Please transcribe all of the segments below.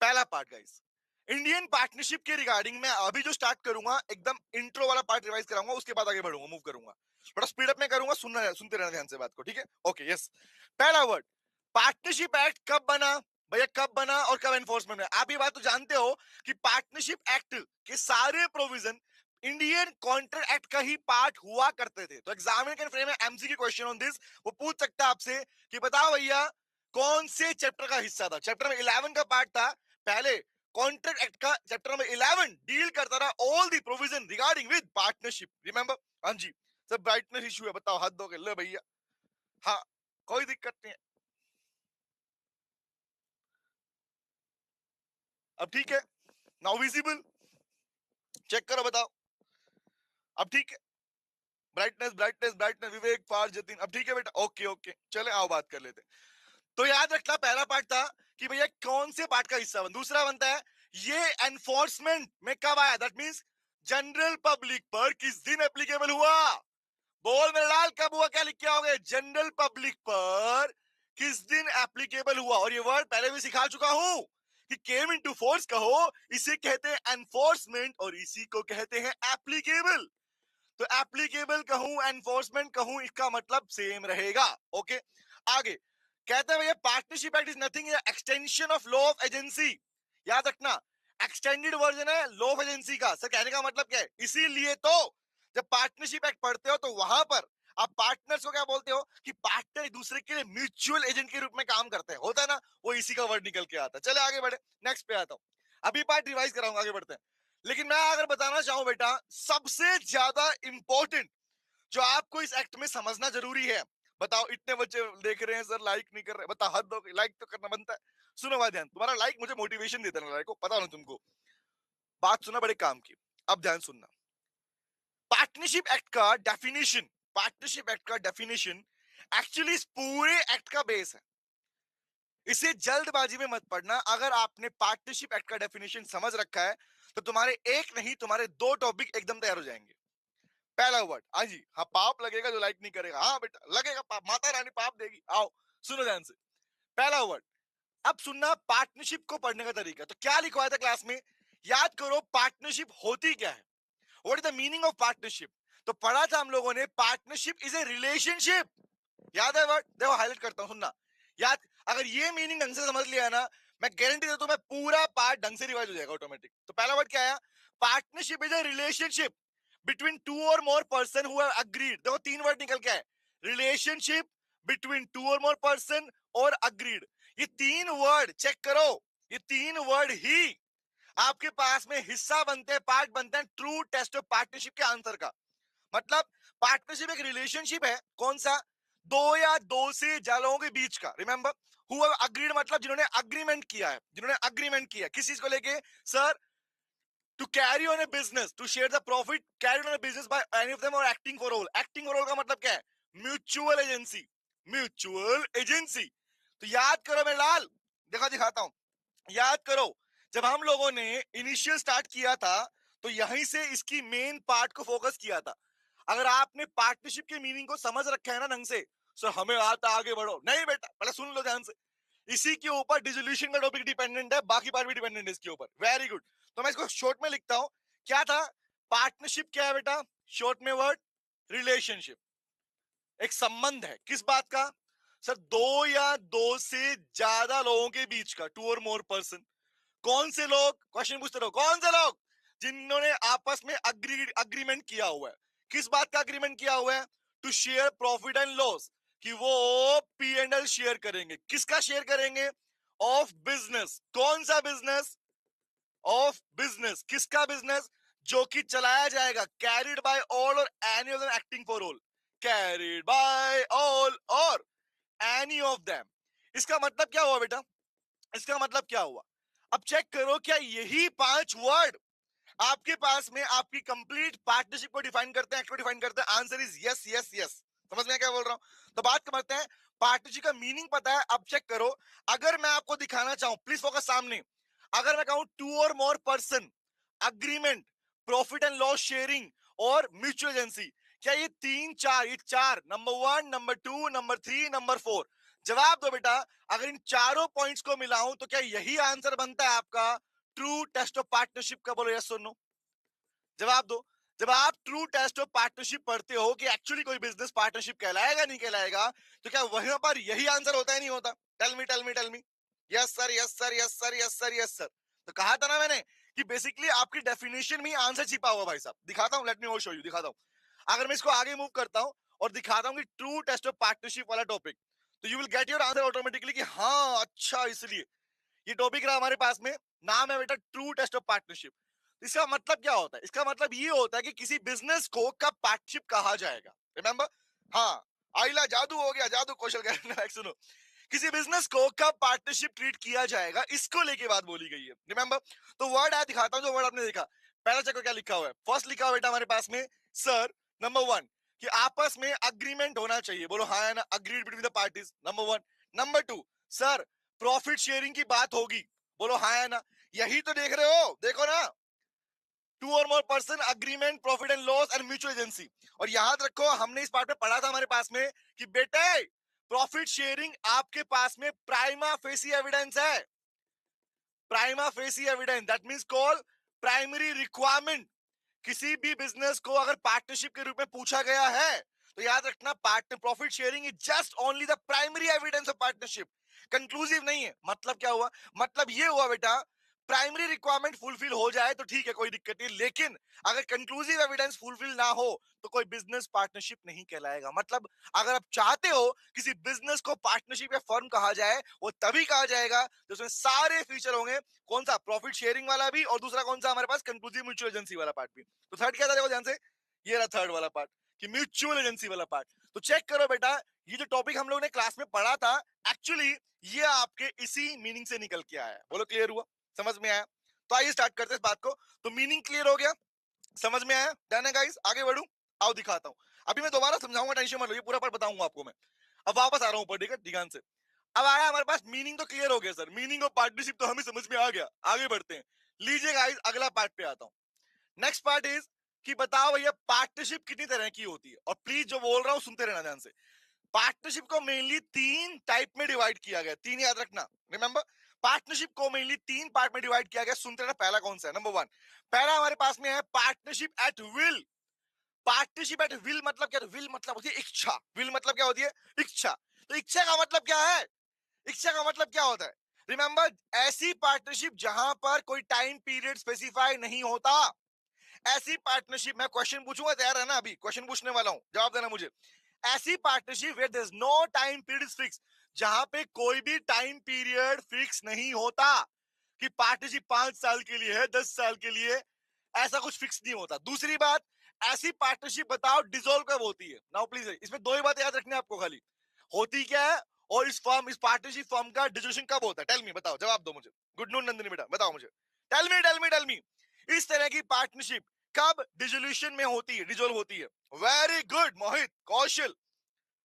पहला part guys, Indian partnership के regarding मैं अभी जो स्टार्ट करूंगा एकदम इंट्रो वाला पार्ट रिवाइज कराऊंगा, उसके बाद आगे बढ़ूंगा, मूव करूंगा, थोड़ा स्पीड अप में करूंगा, सुनते रहना ध्यान से बात को, ठीक है? Okay, yes. पहला वर्ड, पार्टनरशिप एक्ट कब बना? भैया कब बना और कब एनफोर्समेंट में? आप ये बात तो जानते हो कि पार्टनरशिप एक्ट के सारे प्रोविजन इंडियन कॉन्ट्रैक्ट एक्ट का ही पार्ट हुआ करते थे। तो examiner can frame MCQ question on this, वो पूछ सकता है आपसे कि बताओ भैया कौन से चैप्टर का हिस्सा था? चैप्टर में 11 का पार्ट था पहले। कॉन्ट्रैक्ट एक्ट का चैप्टर नंबर 11 डील करता था all the provision regarding with partnership, remember? हाँ जी, सब ब्राइटनेस इशू है, बताओ हाथ धो के ले भैया। हाँ, कोई दिक्कत नहीं है। अब ठीक है, नाउ विजिबल, चेक करो, बताओ अब ठीक है? ब्राइटनेस ब्राइटनेस ब्राइटनेस, विवेक पार जतिन, अब ठीक है बेटा? ओके ओके, चले आओ बात कर लेते हैं। तो याद रखना, पहला पार्ट था कि भैया कौन से पार्ट का हिस्सा बन। दूसरा बनता है ये एनफोर्समेंट में कब आया, दैट मींस जनरल पब्लिक पर किस दिन एप्लीकेबल हुआ? बोल मेरे लाल, कब हुआ? क्या लिख के आओगे? जनरल पब्लिक पर किस दिन एप्लीकेबल हुआ। और ये वर्ड पहले भी सिखा चुका हूं कि केम इनटू फोर्स कहो, इसे कहते हैं एनफोर्समेंट और इसी को कहते हैं एप्लीकेबल। तो एप्लीकेबल कहूं, एनफोर्समेंट कहूं, इसका मतलब सेम रहेगा। ओके, आगे कहते हैं भैया partnership act is nothing extension of law of agency. याद रखना, एक्सटेंडेड वर्जन है लॉ ऑफ एजेंसी का। सर कहने का मतलब क्या है? इसीलिए तो जब पार्टनरशिप एक्ट पढ़ते हो तो वहां पर आप पार्टनर्स को क्या बोलते हो कि पार्टनर एक दूसरे के लिए म्यूचुअल एजेंट के रूप में काम करते हैं, होता है ना? वो इसी का वर्ड निकल के आता है। चले आगे बढ़े, नेक्स्ट पे आता हूं। अभी पार्ट रिवाइज कराऊंगा, आगे बढ़ते हैं। लेकिन मैं अगर बताना चाहूं बेटा, सबसे ज्यादा इंपॉर्टेंट जो आपको इस एक्ट में समझना जरूरी है, बताओ इतने बच्चे देख रहे हैं सर, लाइक नहीं कर रहे, बताओ हद हो गई, लाइक तो करना बनता है। सुनो भाई ध्यान, तुम्हारा लाइक मुझे मोटिवेशन देता है, लाइक को पता ना तुमको। बात सुना बड़े काम की, अब ध्यान सुनना। पार्टनरशिप एक्ट का डेफिनेशन, पार्टनरशिप एक्ट का डेफिनेशन एक्चुअली इस पूरे एक्ट का बेस है। इसे जल्दबाजी में मत पढ़ना। अगर आपने पार्टनरशिप एक्ट का डेफिनेशन समझ रखा है तो तुम्हारे एक नहीं तुम्हारे दो टॉपिक एकदम तैयार हो जाएंगे। पहला वर्ड, हाँ जी, हाँ पाप लगेगा जो लाइक नहीं करेगा, हाँ बेटा लगेगा पाप, माता रानी पाप देगी। आओ सुनो ध्यान से, पहला वर्ड। अब सुनना पार्टनरशिप को पढ़ने का तरीका, तो क्या लिखवाया था क्लास में? याद करो पार्टनरशिप होती क्या है, what is the meaning of partnership. तो पढ़ा था हम लोगों ने पार्टनरशिप इज ए रिलेशनशिप। याद है वर्ड? देखो हाईलाइट करता हूं, सुनना याद। अगर ये मीनिंग ढंग से समझ लिया ना, मैं गारंटी देता हूं मैं पूरा पार्ट ढंग से रिवाइज हो जाएगा ऑटोमेटिक। तो पहला वर्ड क्या है? Partnership is a relationship between two or more person who have agreed. देखो तीन वर्ड निकल के आए, relationship between two or more person और अग्रीड। ये तीन वर्ड चेक करो, ये तीन वर्ड ही आपके पास में हिस्सा बनते हैं, पार्ट बनते हैं ट्रू टेस्ट ऑफ पार्टनरशिप के आंसर का। मतलब पार्टनरशिप एक रिलेशनशिप है, कौन सा? दो या दो से ज्यादा लोगों के बीच का। रिमेंबर, हु हैव अग्रीड मतलब जिन्होंने अग्रीमेंट किया है, जिन्होंने अग्रीमेंट किया किस चीज को लेके? Sir to carry on a business, to share the profit carry on a business by any of them or acting for all. Acting for all का मतलब क्या है? Mutual agency, mutual agency. तो याद करो मेरे लाल, देखो दिखाता हूं, याद करो जब हम लोगों ने इनिशियल स्टार्ट किया था तो यहीं से इसकी मेन पार्ट को फोकस किया था। अगर आपने पार्टनरशिप के मीनिंग को समझ रखा है ना ढंग से, सर हमें आता आगे बढ़ो, नहीं बेटा पहले सुन लो ध्यान से। इसी के ऊपर डिसोल्यूशन का टॉपिक डिपेंडेंट है, बाकी पार्ट भी डिपेंडेंट है इसके ऊपर। Very good. तो मैं इसको शॉर्ट में लिखता हूं, क्या था? पार्टनरशिप क्या है बेटा? शॉर्ट में वर्ड रिलेशनशिप, एक संबंध है किस बात का? सर दो या दो से ज्यादा लोगों के बीच का, टू और मोर पर्सन। कौन से लोग? क्वेश्चन पूछते रहो, कौन से लोग? जिन्होंने आपस में अग्रीमेंट किया हुआ है। किस बात का अग्रीमेंट किया हुआ है? To share profit and loss, कि वो पी एंड एल शेयर करेंगे। किसका शेयर करेंगे? Of business. कौन सा बिजनेस? Of business. किसका बिजनेस? जो कि चलाया जाएगा, कैरिड बाय ऑल और any of them acting for all. Carried by all और एनी ऑफ देम। इसका मतलब क्या हुआ बेटा? इसका मतलब क्या हुआ? अब चेक करो, क्या यही पांच वर्ड आपके पास में आपकी कंप्लीट पार्टनरशिप को डिफाइन करते हैं, एक्ट को डिफाइन करते हैं? Answer is yes yes yes. समझ में क्या बोल रहा हूं? तो बात करते हैं, पार्टनरशिप का मीनिंग पता है? अब चेक करो, अगर मैं आपको दिखाना चाहूं, प्लीज फोकस सामने। अगर मैं कहूं to or more person, agreement, profit and loss sharing और म्यूचुअल एजेंसी, क्या ये तीन चार, ये चार, number one, number to, number three, number four, जवाब दो बेटा, अगर इन चारों पॉइंट्स को मिलाऊं तो क्या यही आंसर बनता है आपका ट्रू टेस्ट ऑफ पार्टनरशिप का? बोलो यस और नो, जवाब दो। जब आप ट्रू टेस्ट ऑफ पार्टनरशिप पढ़ते हो कि एक्चुअली कोई बिजनेस पार्टनरशिप कहलाएगा नहीं कहलाएगा, तो क्या वहां पर यही आंसर होता है नहीं होता? Tell me tell me tell me. Yes sir yes sir yes sir yes sir yes sir. तो कहा था ना मैंने कि बेसिकली आपकी डेफिनेशन में ही आंसर छिपा हुआ भाई साहब। दिखाता हूं, लेट मी शो यू, दिखाता हूं। अगर मैं इसको आगे मूव करता हूं और दिखाता हूं कि ट्रू टेस्ट ऑफ पार्टनरशिप वाला टॉपिक, तो you will get your answer automatically कि हाँ अच्छा इसलिए ये टॉपिक रहा हमारे पास में। नाम है बेटा ट्रू टेस्ट ऑफ पार्टनरशिप। इसका मतलब क्या होता है? इसका मतलब ये होता है कि किसी बिजनेस को कब पार्टनरशिप कहा जाएगा। रिमेंबर, हाँ, आइला जादू हो गया, जादू कौशल करना। सुनो, किसी बिजनेस को कब पार्टनरशिप ट्रीट किया जाएगा, इसको लेके बात बोली गई है। रिमेंबर, तो वर्ड है, दिखाता हूं जो वर्ड आपने देखा। पहला चेक क्या लिखा हुआ है। फर्स्ट लिखा हुआ बेटा हमारे पास में सर, नंबर वन, कि आपस में अग्रीमेंट होना चाहिए। बोलो हाँ है ना, agreed between the parties, number one. Number to, sir profit sharing की बात होगी। बोलो हाँ है ना, यही तो देख रहे हो, देखो ना, to or more person agreement, profit and loss and mutual agency. और याद रखो हमने इस पार्ट में पढ़ा था हमारे पास में कि बेटे प्रॉफिट शेयरिंग आपके पास में प्राइमा फेसी एविडेंस है। Prima facie evidence that means call primary requirement. किसी भी बिजनेस को अगर पार्टनरशिप के रूप में पूछा गया है तो याद रखना partner profit sharing is just only the primary evidence of partnership, conclusive नहीं है। मतलब क्या हुआ? मतलब ये हुआ बेटा, प्राइमरी रिक्वायरमेंट फुलफिल हो जाए तो ठीक है, कोई दिक्कत नहीं, लेकिन अगर कंक्लूसिव एविडेंस फुलफिल ना हो तो कोई बिजनेस पार्टनरशिप नहीं कहलाएगा। मतलब अगर आप चाहते हो किसी बिजनेस को पार्टनरशिप या फर्म कहा जाए, वो तभी कहा जाएगा तो उसमें सारे फीचर होंगे। कौन सा? प्रॉफिट शेयरिंग वाला भी, और दूसरा कौन सा हमारे पास? कंक्लूसिव म्यूचुअल एजेंसी वाला पार्ट भी। तो थर्ड क्या था देखो ध्यान से, ये रहा थर्ड वाला पार्ट कि म्यूचुअल एजेंसी वाला पार्ट। तो चेक करो बेटा, ये जो टॉपिक हम लोगों ने क्लास में पढ़ा था, एक्चुअली ये आपके इसी मीनिंग से निकल के आया है। बोलो क्लियर हुआ, समझ में आया? तो आइए स्टार्ट करते हैं इस बात को। तो मीनिंग क्लियर हो गया, समझ में आया? डन है गाइस, आगे बढ़ूं? आओ दिखाता हूं। अभी मैं दोबारा समझाऊंगा, टेंशन मत लो, ये पूरा पर बताऊंगा आपको मैं। अब वापस आ रहा हूं ऊपर, ठीक है, ध्यान से। अब आया हमारे पास मीनिंग तो क्लियर हो गया सर, मीनिंग ऑफ पार्टनरशिप तो हमें समझ में आ गया। आगे बढ़ते हैं, लीजिए गाइस अगला पार्ट पे आता हूं। नेक्स्ट पार्ट इज कि बताओ भैया पार्टनरशिप कितनी तरह की होती है। और प्लीज जो बोल रहा हूं सुनते रहना ध्यान से। पार्टनरशिप को मेनली तीन टाइप में डिवाइड किया गया, तीन याद रखना। रिमेंबर, पार्टनरशिप को मेनली तीन पार्ट में डिवाइड किया गया। सुनते रहना, पहला कौन सा है? नंबर वन, पहला हमारे पास में है partnership at will. Partnership at will मतलब क्या? विल मतलब होती है इच्छा। विल मतलब क्या होती है? इच्छा। तो इच्छा का मतलब क्या है? इच्छा का मतलब क्या होता है? रिमेंबर, ऐसी पार्टनरशिप जहां पर कोई टाइम पीरियड स्पेसिफाई नहीं होता, ऐसी पार्टनरशिप। मैं क्वेश्चन पूछूंगा, तैयार है ना? अभी क्वेश्चन पूछने वाला हूं, जवाब देना मुझे। ऐसी partnership where there is no time period fix, जहां पे कोई भी टाइम पीरियड फिक्स नहीं होता कि पार्टनरशिप 5 साल के लिए है, 10 साल के लिए, ऐसा कुछ फिक्स नहीं होता। दूसरी बात, ऐसी पार्टनरशिप बताओ डिसॉल्व कब होती है? नाउ प्लीज इसमें दो ही बातें याद रखनी है आपको खाली, होती क्या है और इस पार्टनरशिप फॉर्म का डिसोल्यूशन कब होता है। टेल मी, बताओ, जवाब दो मुझे। गुड नून नंदिनी बेटा, बताओ मुझे। Tell me tell me tell me, इस तरह की पार्टनरशिप कब डिसोल्यूशन में होती है, डिसॉल्व होती है? वेरी गुड मोहित, कौशल,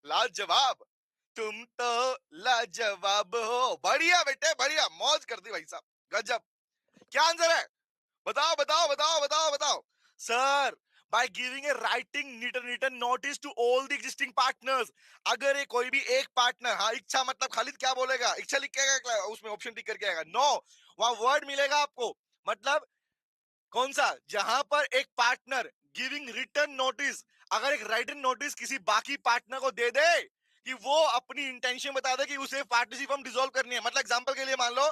लाजवाब, तुम तो लाजवाब हो। बढ़िया बेटे बढ़िया, मौज कर दी भाई साहब, गजब। क्या आंसर है? बताओ बताओ बताओ बताओ बताओ। Sir, by giving a writing written notice to all the existing partners. अगर ये कोई भी एक पार्टनर, हाँ इच्छा मतलब खालिद क्या बोलेगा? इच्छा लिख के उसमें ऑप्शन टिक करके आएगा, नो, वहां वर्ड मिलेगा आपको। मतलब कौन सा? जहां पर एक पार्टनर गिविंग रिटर्न नोटिस, अगर एक राइटन नोटिस किसी बाकी पार्टनर को दे दे कि वो अपनी इंटेंशन बता दे कि उसे पार्टनरशिप हम डिसॉल्व करनी है। मतलब एग्जांपल के लिए मान लो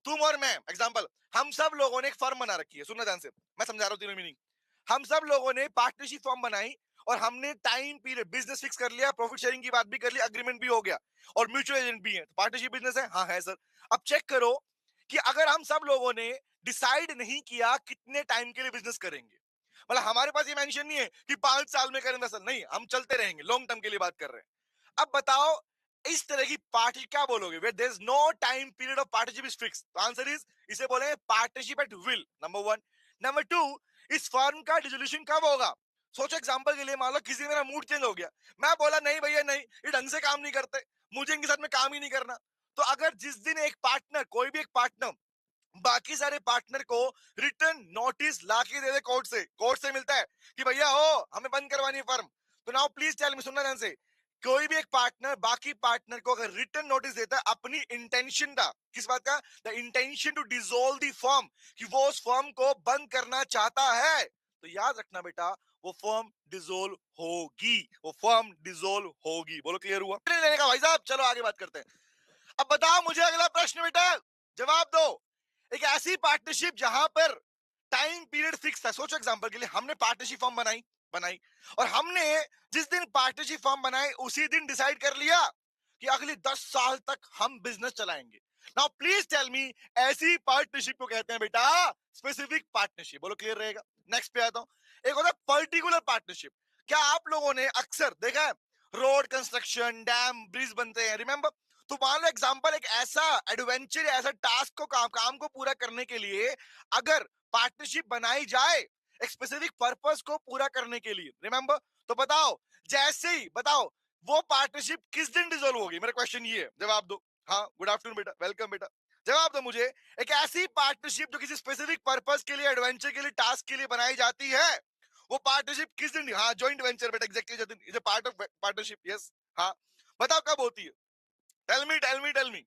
तुम और मैं, एग्जांपल, हम सब लोगों ने एक फर्म बना रखी है। सुनना ध्यान से, मैं समझा रहा हूं तीनों मीनिंग। हम सब लोगों ने पार्टनरशिप फर्म बनाई और हमने टाइम पीरियड बिजनेस फिक्स कर लिया, प्रॉफिट शेयरिंग की बात भी कर ली, अग्रीमेंट भी हो गया और म्यूचुअल एजेंट भी है। पार्टनरशिप बिजनेस है, हाँ है सर। अब चेक करो कि अगर हम सब लोगों ने डिसाइड नहीं किया कितने टाइम के लिए बिजनेस करेंगे, मतलब हमारे पास ये मेंशन नहीं है कि 5 साल में करें 10 साल, नहीं, हम चलते रहेंगे, लॉन्ग टर्म के लिए बात कर रहे हैं। अब बताओ इस तरह की पार्टी क्या बोलोगे? Where there is no time period of partnership is fix. तो आंसर इज, इसे बोलेंगे partnership at will, number one. Number two, इस फर्म का डिसोल्यूशन कब होगा? सोचो एग्जांपल के लिए, मान लो किसी मेरा मूड चेंज हो गया, मैं बोला नहीं भैया नहीं, ये ढंग से काम नहीं करते, मुझे इनके साथ में काम ही नहीं करना। तो अगर जिस दिन एक पार्टनर, कोई भी एक पार्टनर बाकी सारे पार्टनर को रिटर्न नोटिस लाके दे दे कोर्ट से मिलता है कि भैया हो हमें बंद करवानी है फर्म, तो नाउ प्लीज टेल मी, सुनना ध्यान से, कोई भी एक पार्टनर बाकी पार्टनर को अगर रिटर्न नोटिस देता है अपनी इंटेंशन का, किस बात का, the intention to dissolve the firm, कि वो उस फर्म को बंद करना चाहता है, तो याद रखना बेटा वो फर्म डिसॉल्व होगी, वो फर्म डिसॉल्व होगी। बोलो क्लियर हुआ लेने का भाई साहब? चलो आगे बात करते हैं। अब बताओ मुझे अगला प्रश्न बेटा, जवाब दो। एक ऐसी पार्टनरशिप जहां पर टाइम पीरियड फिक्स था, सोचो एग्जांपल के लिए हमने पार्टनरशिप फॉर्म बनाई बनाई और हमने जिस दिन पार्टनरशिप फॉर्म बनाए उसी दिन डिसाइड कर लिया कि अगले 10 साल तक हम बिजनेस चलाएंगे। नाउ प्लीज टेल मी, ऐसी पार्टनरशिप को कहते हैं बेटा स्पेसिफिक पार्टनरशिप। बोलो क्लियर रहेगा। नेक्स्ट पे आता हूं। एक होता है पर्टिकुलर पार्टनरशिप। क्या आप लोगों ने अक्सर देखा है रोड कंस्ट्रक्शन, डैम, ब्रिज बनते हैं, रिमेंबर? तो मान लो एग्जांपल, एक ऐसा एडवेंचर, ऐसा टास्क को काम को पूरा करने के लिए अगर पार्टनरशिप बनाई जाए एक स्पेसिफिक पर्पस को पूरा करने के लिए, रिमेंबर? तो बताओ, जैसे ही बताओ वो पार्टनरशिप किस दिन डिसॉल्व होगी? मेरा क्वेश्चन ये है, जवाब दो। हाँ, गुड आफ्टरनून बेटा, वेलकम बेटा। जवाब दो मुझे, एक ऐसी पार्टनरशिप जो किसी स्पेसिफिक पर्पस के लिए, एडवेंचर के लिए, टास्क के लिए बनाई जाती है, वो पार्टनरशिप किस दिन? हाँ, जॉइंट वेंचर बेटा, exactly, is a part of partnership. Yes, हाँ, बताओ कब होती है? Tell me tell me tell me,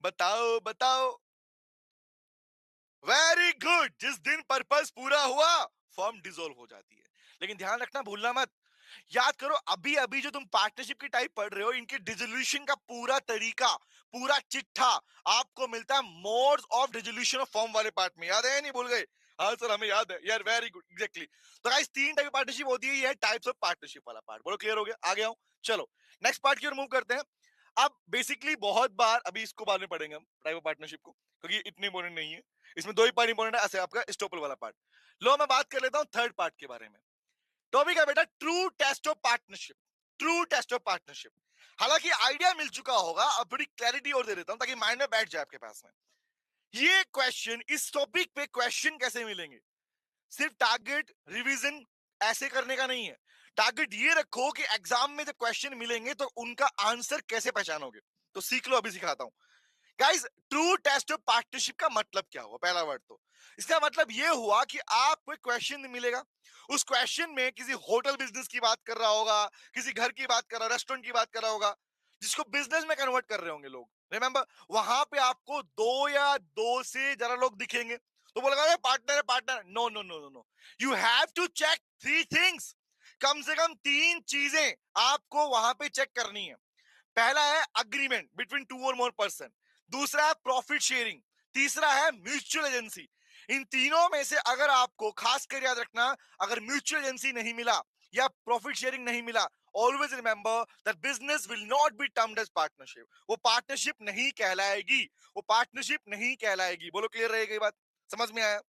बताओ बताओ। वेरी गुड, जिस दिन पर्पस पूरा हुआ फॉर्म डिसॉल्व हो जाती है। लेकिन ध्यान रखना, भूलना मत, याद करो अभी अभी जो तुम पार्टनरशिप की टाइप पढ़ रहे हो, इनके डिसोल्यूशन का पूरा तरीका, पूरा चिट्ठा आपको मिलता है modes of dissolution of form वाले पार्ट में। याद है या नहीं, भूल गए? हाँ सर हमें याद है यार, वेरी गुड, एग्जैक्टली। तो गाइस 3 टाइप की पार्टनरशिप होती है, ये टाइप्स ऑफ पार्टनरशिप वाला पार्ट। बोलो क्लियर हो गया? आगे आओ, चलो नेक्स्ट पार्ट की ओर मूव करते हैं। अब बेसिकली बहुत बार, अभी इसको बाद में पढ़ेंगे हम टाइप ऑफ पार्टनरशिप को, क्योंकि इतनी इंपॉर्टेंट नहीं है। इसमें 2 ही पार्ट इंपॉर्टेंट है, ऐसे आपका स्टोपल वाला पार्ट। लो मैं बात कर लेता हूं थर्ड पार्ट के बारे में। टॉपिक है बेटा true test of partnership. True test of partnership. हालांकि आइडिया मिल चुका होगा, अब थोड़ी क्लैरिटी और दे देता हूं ताकि माइंड में बैठ जाए आपके पास में। ये क्वेश्चन, इस टॉपिक पे क्वेश्चन कैसे मिलेंगे? सिर्फ टारगेट रिवीजन ऐसे करने का नहीं है। टारगेट ये रखो कि एग्जाम में जब क्वेश्चन मिलेंगे तो उनका आंसर कैसे पहचानोगे। तो सीख लो, अभी सिखाता हूं। Guys, true test of partnership का मतलब क्या हुआ? पहला वर्ड तो इसका मतलब यह हुआ कि आपको एक क्वेश्चन मिलेगा, उस क्वेश्चन में किसी होटल बिजनेस की बात कर रहा होगा, किसी घर की बात कर रहा, रेस्टोरेंट की बात कर रहा होगा, जिसको बिजनेस में कन्वर्ट कर रहे होंगे लोग। रिमेंबर, वहां पे आपको 2 या 2 से ज्यादा लोग दिखेंगे, तो बोलेगा अरे पार्टनर है partner. No no no no no, you have to check 3 things. कम से कम 3 चीजें आपको वहां पे चेक करनी है। पहला है अग्रीमेंट बिटवीन 2 और मोर पर्सन, दूसरा है प्रॉफिट शेयरिंग, तीसरा है म्यूचुअल एजेंसी। इन तीनों में से अगर आपको, खास कर याद रखना, अगर म्यूचुअल एजेंसी नहीं मिला या प्रॉफिट शेयरिंग नहीं मिला, always remember that business will not be termed as partnership. वो पार्टनरशिप नहीं कहलाएगी, वो पार्टनरशिप नहीं कहलाएगी। बोलो क्लियर रहेगी बात? समझ में आया?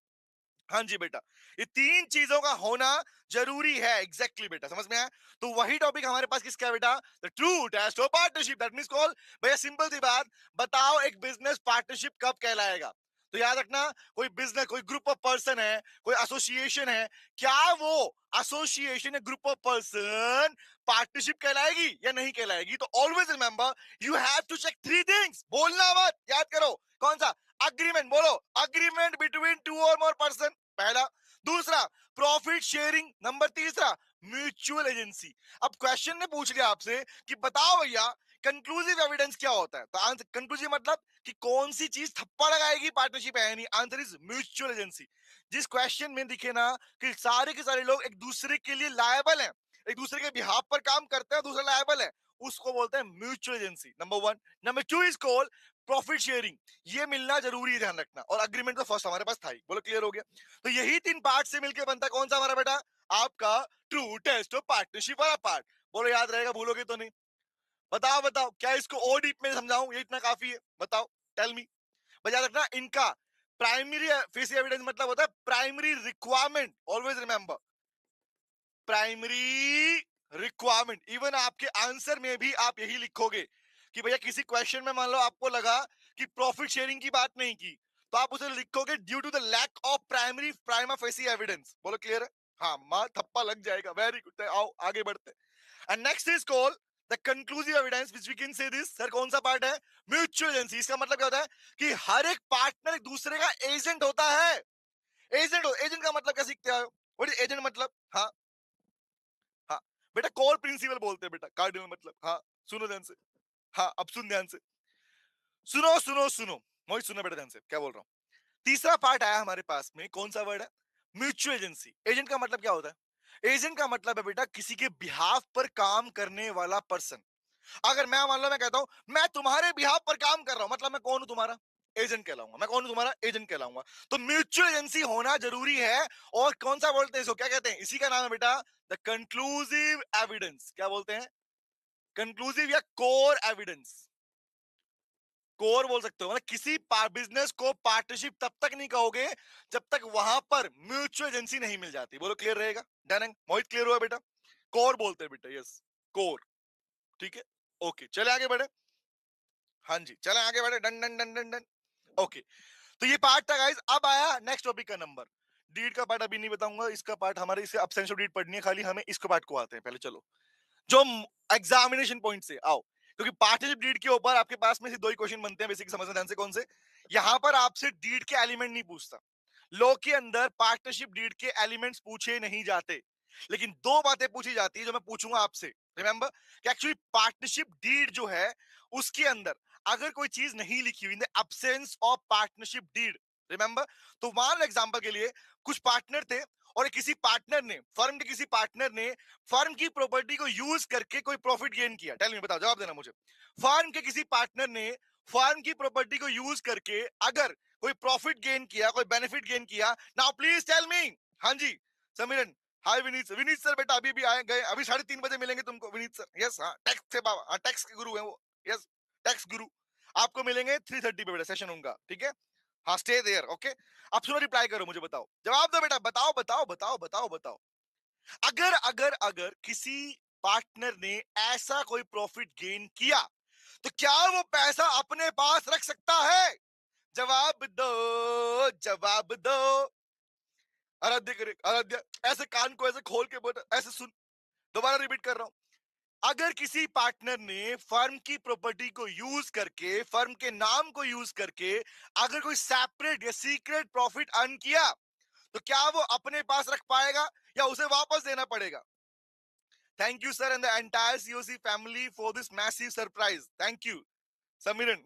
हाँ जी बेटा, ये 3 चीजों का होना जरूरी है। एग्जैक्टली बेटा, समझ में आया? तो वही टॉपिक हमारे पास किसका है बेटा? The true test of partnership. That means call, भैया सिंपल सी बात, बताओ एक बिजनेस पार्टनरशिप कब कहलाएगा? तो याद रखना, कोई बिजनेस, कोई ग्रुप ऑफ पर्सन है, कोई एसोसिएशन है, क्या वो एसोसिएशन या ग्रुप ऑफ पर्सन पार्टनरशिप कहलाएगी या नहीं कहलाएगी? तो always remember, you have to check 3 things. बोलना मत, याद करो। कौन सा? अग्रीमेंट। बोलो, अग्रीमेंट बिटवीन 2 और मोर पर्सन, पहला। दूसरा, प्रॉफिट शेयरिंग। नंबर तीसरा, म्यूचुअल एजेंसी। अब क्वेश्चन ने पूछ लिया आपसे कि बताओ भैया कंक्लूसिव एविडेंस क्या होता है? तो आंसर कंक्लूसिव मतलब कि कौन सी चीज थप्पड़ लगाएगी पार्टनरशिप है नहीं? Answer is mutual agency. जिस क्वेश्चन में दिखे ना कि सारे के सारे लोग एक दूसरे के लिए लायबल हैं, एक दूसरे के बिहाफ पर काम करते हैं, दूसरा लायबल है, उसको बोलते हैं mutual agency. Number 1। Number 2 is called profit sharing. ये मिलना जरूरी है, ध्यान रखना। और अग्रीमेंट तो फर्स्ट हमारे पास था ही। बोलो क्लियर हो गया? तो यही 3 पार्ट से मिलकर बनता है कौन सा हमारा बेटा? आपका ट्रू टेस्ट ऑफ पार्टनरशिप वाला पार्ट। बोलो याद रहेगा, भूलोगे तो नहीं? बताओ बताओ, क्या इसको और डीप में समझाऊं? ये इतना काफी है? बताओ, टेल मी। बस याद रखना, इनका प्राइमरी फेस एविडेंस मतलब होता है primary requirement. Always remember, primary requirement. Even आपके आंसर में भी आप यही लिखोगे कि भैया किसी क्वेश्चन में मान लो आपको लगा कि प्रॉफिट शेयरिंग की बात नहीं की, तो आप उसे लिखोगे due to the lack of primary prima facie evidence. बोलो क्लियर है? हाँ, मां थप्पा लग जाएगा। वेरी गुड, आओ आगे बढ़ते। And next is called the conclusive evidence which we can say this. Sir कौन सा पार्ट है? Mutual agency. इसका मतलब क्या होता है कि हर एक पार्टनर एक दूसरे का एजेंट होता है। एजेंट का मतलब क्या सीखते हो? व्हाट इज एजेंट मतलब? हाँ हाँ, बेटा कोर प्रिंसिपल बोलते हैं बेटा, कार्डिनल मतलब। हाँ सुनो ध्यान से, हाँ अब सुन ध्यान से, सुनो सुनो सुनो, मोहित सुनो बेटा ध्यान से क्या बोल रहा हूँ। तीसरा पार्ट आया हमारे पास में, कौन सा वर्ड है? Mutual agency. एजेंट का मतलब क्या होता है? एजेंट का मतलब है बेटा किसी के बिहाफ पर काम करने वाला पर्सन। अगर मैं मान लो मैं कहता हूं मैं तुम्हारे बिहाफ पर काम कर रहा हूं, मतलब मैं कौन हूं तुम्हारा? एजेंट कहलाऊंगा। मैं कौन हूं तुम्हारा? एजेंट कहलाऊंगा। तो म्यूचुअल एजेंसी होना जरूरी है। और कौन सा बोलते हैं इसको, क्या कहते हैं? इसी का नाम है बेटा द कंक्लूसिव एविडेंस। क्या बोलते हैं? कंक्लूसिव या कोर एविडेंस। कोर बोल सकते हो, मतलब किसी बिजनेस को पार्टनरशिप तब तक नहीं कहोगे जब तक वहां पर म्यूचुअल एजेंसी नहीं मिल जाती। बोलो क्लियर रहेगा? डन? मोहित क्लियर हुआ बेटा? कोर बोलते हैं बेटा, यस कोर। ठीक है, ओके चले आगे बढ़े। हाँ जी चले आगे बढ़े, done done done done done. Okay, तो ये पार्ट था गाइस। अब आया नेक्स्ट टॉपिक का नंबर। डीड का पार्ट अभी नहीं बताऊंगा, इसका पार्ट हमारे इससे अब्सेंस ऑफ डीड पढ़नी है खाली हमें, इसको पार्ट को आते हैं पहले। चलो जो एग्जामिनेशन पॉइंट से आओ, क्योंकि पार्टनरशिप डीड के ऊपर आपके पास में से दो ही क्वेश्चन बनते हैं बेसिक, समझना ध्यान से। कौन से? यहां पर आपसे डीड के एलिमेंट नहीं पूछता। लॉ के अंदर पार्टनरशिप डीड के एलिमेंट्स पूछे नहीं जाते, लेकिन दो बातें पूछी जाती है जो मैं पूछूंगा आपसे। रिमेंबर कि एक्चुअली पार्टनरशिप डीड जो है उसके अंदर अगर कोई चीज नहीं लिखी हुई in the absence of partnership deed, remember, तो मान लो एग्जांपल के लिए कुछ पार्टनर थे और किसी पार्टनर ने, फर्म के किसी पार्टनर ने फर्म की प्रॉपर्टी को यूज करके कोई प्रॉफिट गेन किया। टेल मी, बताओ, जवाब देना मुझे। फर्म के किसी पार्टनर ने फर्म की प्रॉपर्टी को यूज करके अगर कोई प्रॉफिट गेन किया, कोई बेनिफिट गेन किया, नाउ प्लीज टेल मी। हाँ जी समीरन, हाय विनीत सर। विनीत सर बेटा अभी भी आए गए, अभी 3:30 बजे मिलेंगे तुमको विनीत सर। यस हाँ टैक्स से बाबा, हाँ टैक्स के गुरु हैं वो। यस टैक्स गुरु। आपको मिलेंगे 3:30 पे बेटा, सेशन उनका, ठीक है? हाँ स्टे देयर, ओके। अब सुनो, रिप्लाई करो मुझे, बताओ, जवाब दो बेटा, बताओ बताओ बताओ बताओ बताओ। अगर अगर अगर किसी पार्टनर ने ऐसा कोई प्रॉफिट गेन किया तो क्या वो पैसा अपने पास रख सकता है? जवाब दो, जवाब दो। आराध्य करे, आराध्य ऐसे कान को ऐसे खोल के बोल, ऐसे सुन। दोबारा रिपीट कर रहा हूं। अगर किसी पार्टनर ने फर्म की प्रॉपर्टी को यूज करके, फर्म के नाम को यूज करके अगर कोई सेपरेट या सीक्रेट प्रॉफिट अर्न किया तो क्या वो अपने पास रख पाएगा या उसे वापस देना पड़ेगा? Thank you sir and the entire COC family for this massive surprise. Thank you Samiran.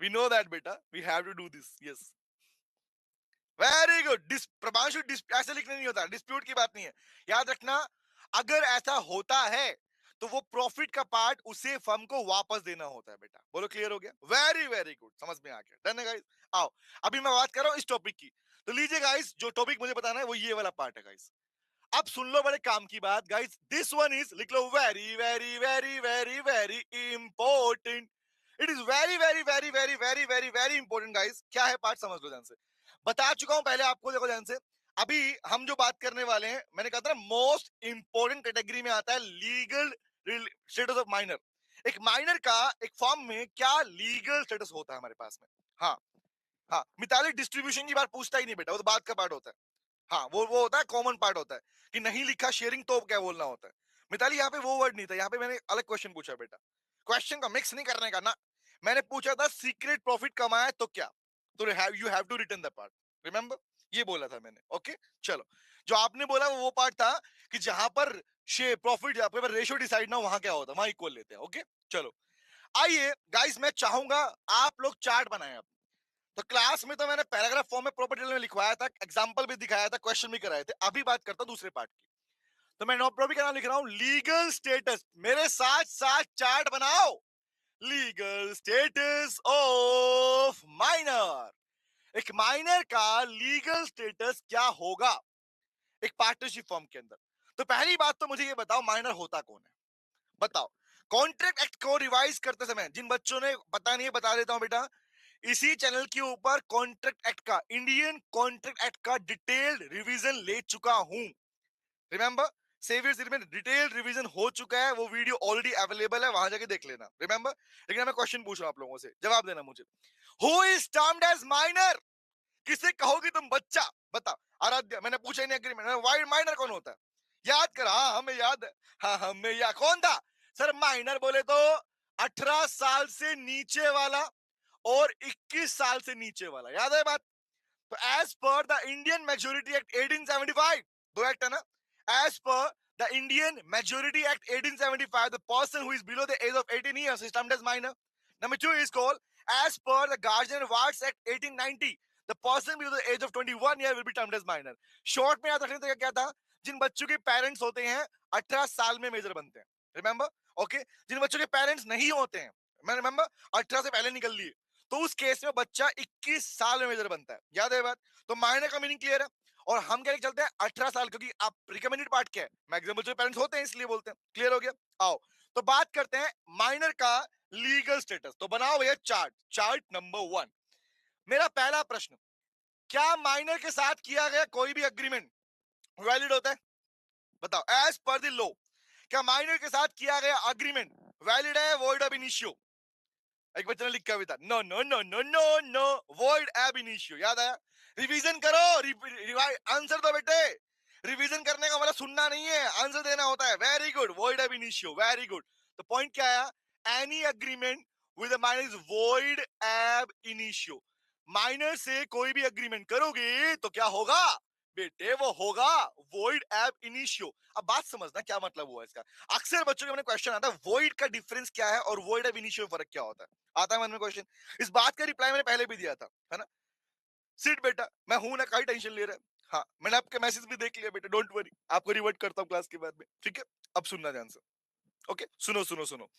We know that बेटा, we have to do this. Yes very good. Prabhanshu, ऐसे लिखने नहीं होता, डिस्प्यूट की बात नहीं है, याद रखना। अगर ऐसा होता है तो वो प्रॉफिट का पार्ट उसे फर्म को वापस देना होता है बेटा। बोलो क्लियर हो गया? वेरी वेरी गुड, समझ में आ गया। डन है गाइस? आओ अभी मैं बात कर रहा हूं इस टॉपिक की, तो लीजिए गाइस, जो टॉपिक मुझे बताना है वो ये वाला पार्ट है गाइस। अब सुन लो बड़े काम की बात गाइस, दिस वन इज, लिख लो, very very very very very important. It is very very very very very very very important guys. क्या है पार्ट, समझ लो ध्यान से। बता चुका हूं पहले आपको, देखो ध्यान से। अभी हम जो बात करने वाले हैं, मैंने कहा था ना मोस्ट इंपॉर्टेंट कैटेगरी में आता है लीगल स्टेटस ऑफ माइनर। एक माइनर का एक फॉर्म में क्या लीगल स्टेटस होता है हमारे पास में। हाँ हाँ, मिताली डिस्ट्रीब्यूशन की बात पूछता ही नहीं बेटा, वो तो बात का पार्ट होता है। हाँ वो होता है, कॉमन पार्ट होता है कि नहीं लिखा शेयरिंग तो क्या बोलना होता है। मिताली यहाँ पे वो वर्ड नहीं था, यहाँ पे मैंने अलग क्वेश्चन पूछा बेटा। क्वेश्चन का मिक्स नहीं करने का ना। मैंने पूछा था सीक्रेट प्रॉफिट कमाया तो क्या, तो you have to return the part, remember, ये बोला था मैंने। ओके चलो, जो आपने बोला वो पार्ट था कि जहां पर शेयर प्रॉफिट आपके पास रेशियो डिसाइड ना, वहां क्या होता है, वहां इक्वल लेते हैं। ओके चलो, आइए गाइस, मैं चाहूंगा आप लोग चार्ट बनाएं। तो क्लास में तो मैंने पैराग्राफ फॉर्म में प्रॉपर डिटेल में लिखवाया था, एग्जांपल भी दिखाया था, क्वेश्चन भी कराए थे। अभी बात करता हूं दूसरे पार्ट की। तो मैं नो प्रॉब्लम का नाम लिख रहा हूं लीगल स्टेटस। मेरे साथ साथ चार्ट बनाओ। Legal status of minor. एक माइनर का लीगल स्टेटस क्या होगा एक पार्टनरशिप फॉर्म के अंदर? तो पहली बात तो मुझे ये बताओ, माइनर होता कौन है? बताओ। कॉन्ट्रैक्ट एक्ट को रिवाइज करते समय, जिन बच्चों ने पता नहीं है बता देता हूं बेटा, इसी चैनल के ऊपर कॉन्ट्रैक्ट एक्ट का, इंडियन कॉन्ट्रैक्ट एक्ट का डिटेल्ड रिवीजन ले चुका हूं। रिमेंबर, सेवियर में डिटेल्ड रिवीजन हो चुका है, वो वीडियो ऑलरेडी अवेलेबल है, वहां जाके देख लेना। रिमेंबर, लेकिन मैं क्वेश्चन पूछ रहा हूं आप लोगों से, जवाब देना मुझे। Who is termed as minor? किसे कहोगी तुम बच्चा? बता। आराध्या, मैंने पूछा ही नहीं एग्रीमेंट, वाइड माइनर कौन होता है? याद कर, हाँ हमें याद है, हाँ हमें याद। कौन था सर माइनर? बोले तो 18 साल से नीचे वाला और 21 साल से नीचे वाला, याद है बात? तो as per the Indian maturity act 1875, दो एक्ट है ना, As per the Indian Majority Act 1875, the person who is below the age of 18 years is termed as minor. Number two is called as per the Guardian Wards Act 1890, the person below the age of 21 year will be termed as minor. Short में याद रखने का क्या था, जिन बच्चों के parents होते हैं 18 साल में मेजर बनते हैं, रिमेंबर, ओके, जिन बच्चों के पेरेंट्स नहीं होते हैं, मैं रिमेंबर 18 से पहले निकल लिए, तो उस केस में बच्चा 21 साल में मेजर बनता है, याद है बात, तो माइनर का मीनिंग क्लियर है। और हम क्या चलते हैं 18 साल, क्योंकि आप रिकमेंडेड पार्ट क्या है, मैक्सिमम बच्चों के पेरेंट्स होते हैं इसलिए बोलते हैं, क्लियर हो गया। आओ तो बात करते हैं माइनर का लीगल स्टेटस, तो बनाओ भैया चार्ट, चार्ट नंबर 1। मेरा पहला प्रश्न, क्या माइनर के साथ किया गया कोई भी अग्रीमेंट वैलिड होता है, बताओ, एज पर द लॉ क्या माइनर के साथ किया गया अग्रीमेंट वैलिड है, वॉइड अब इनिशियो। एक बच्चे ने लिखा हुआ था, no no no no no no, void ab initio, याद आया, रिवीजन करो, आंसर दो बेटे, रिवीजन करने का मतलब सुनना नहीं है, आंसर देना होता है, very good, void ab initio, very good. तो पॉइंट क्या आया, any agreement with a minor is void ab initio, minor से कोई भी अग्रीमेंट करोगे तो क्या होगा बेटे, वो होगा वॉइड एब इनिशियो। अब बात समझना क्या मतलब हुआ इसका, अक्सर बच्चों के मन में क्वेश्चन आता है वॉइड का डिफरेंस क्या है और वॉइड एब इनिशियो में फर्क क्या होता है, आता है मन में क्वेश्चन। इस बात का रिप्लाई मैंने पहले भी दिया था, है ना, सिट बेटा, मैं हूं ना, काई टेंशन ले रहा है, हाँ मैंने आपके मैसेज भी देख लिया बेटा, डोंट वरी, आपको रिवर्ट करता हूं क्लास के बाद में, ठीक है। अब सुनना ध्यान से, ओके, सुनो सुनो सुनो,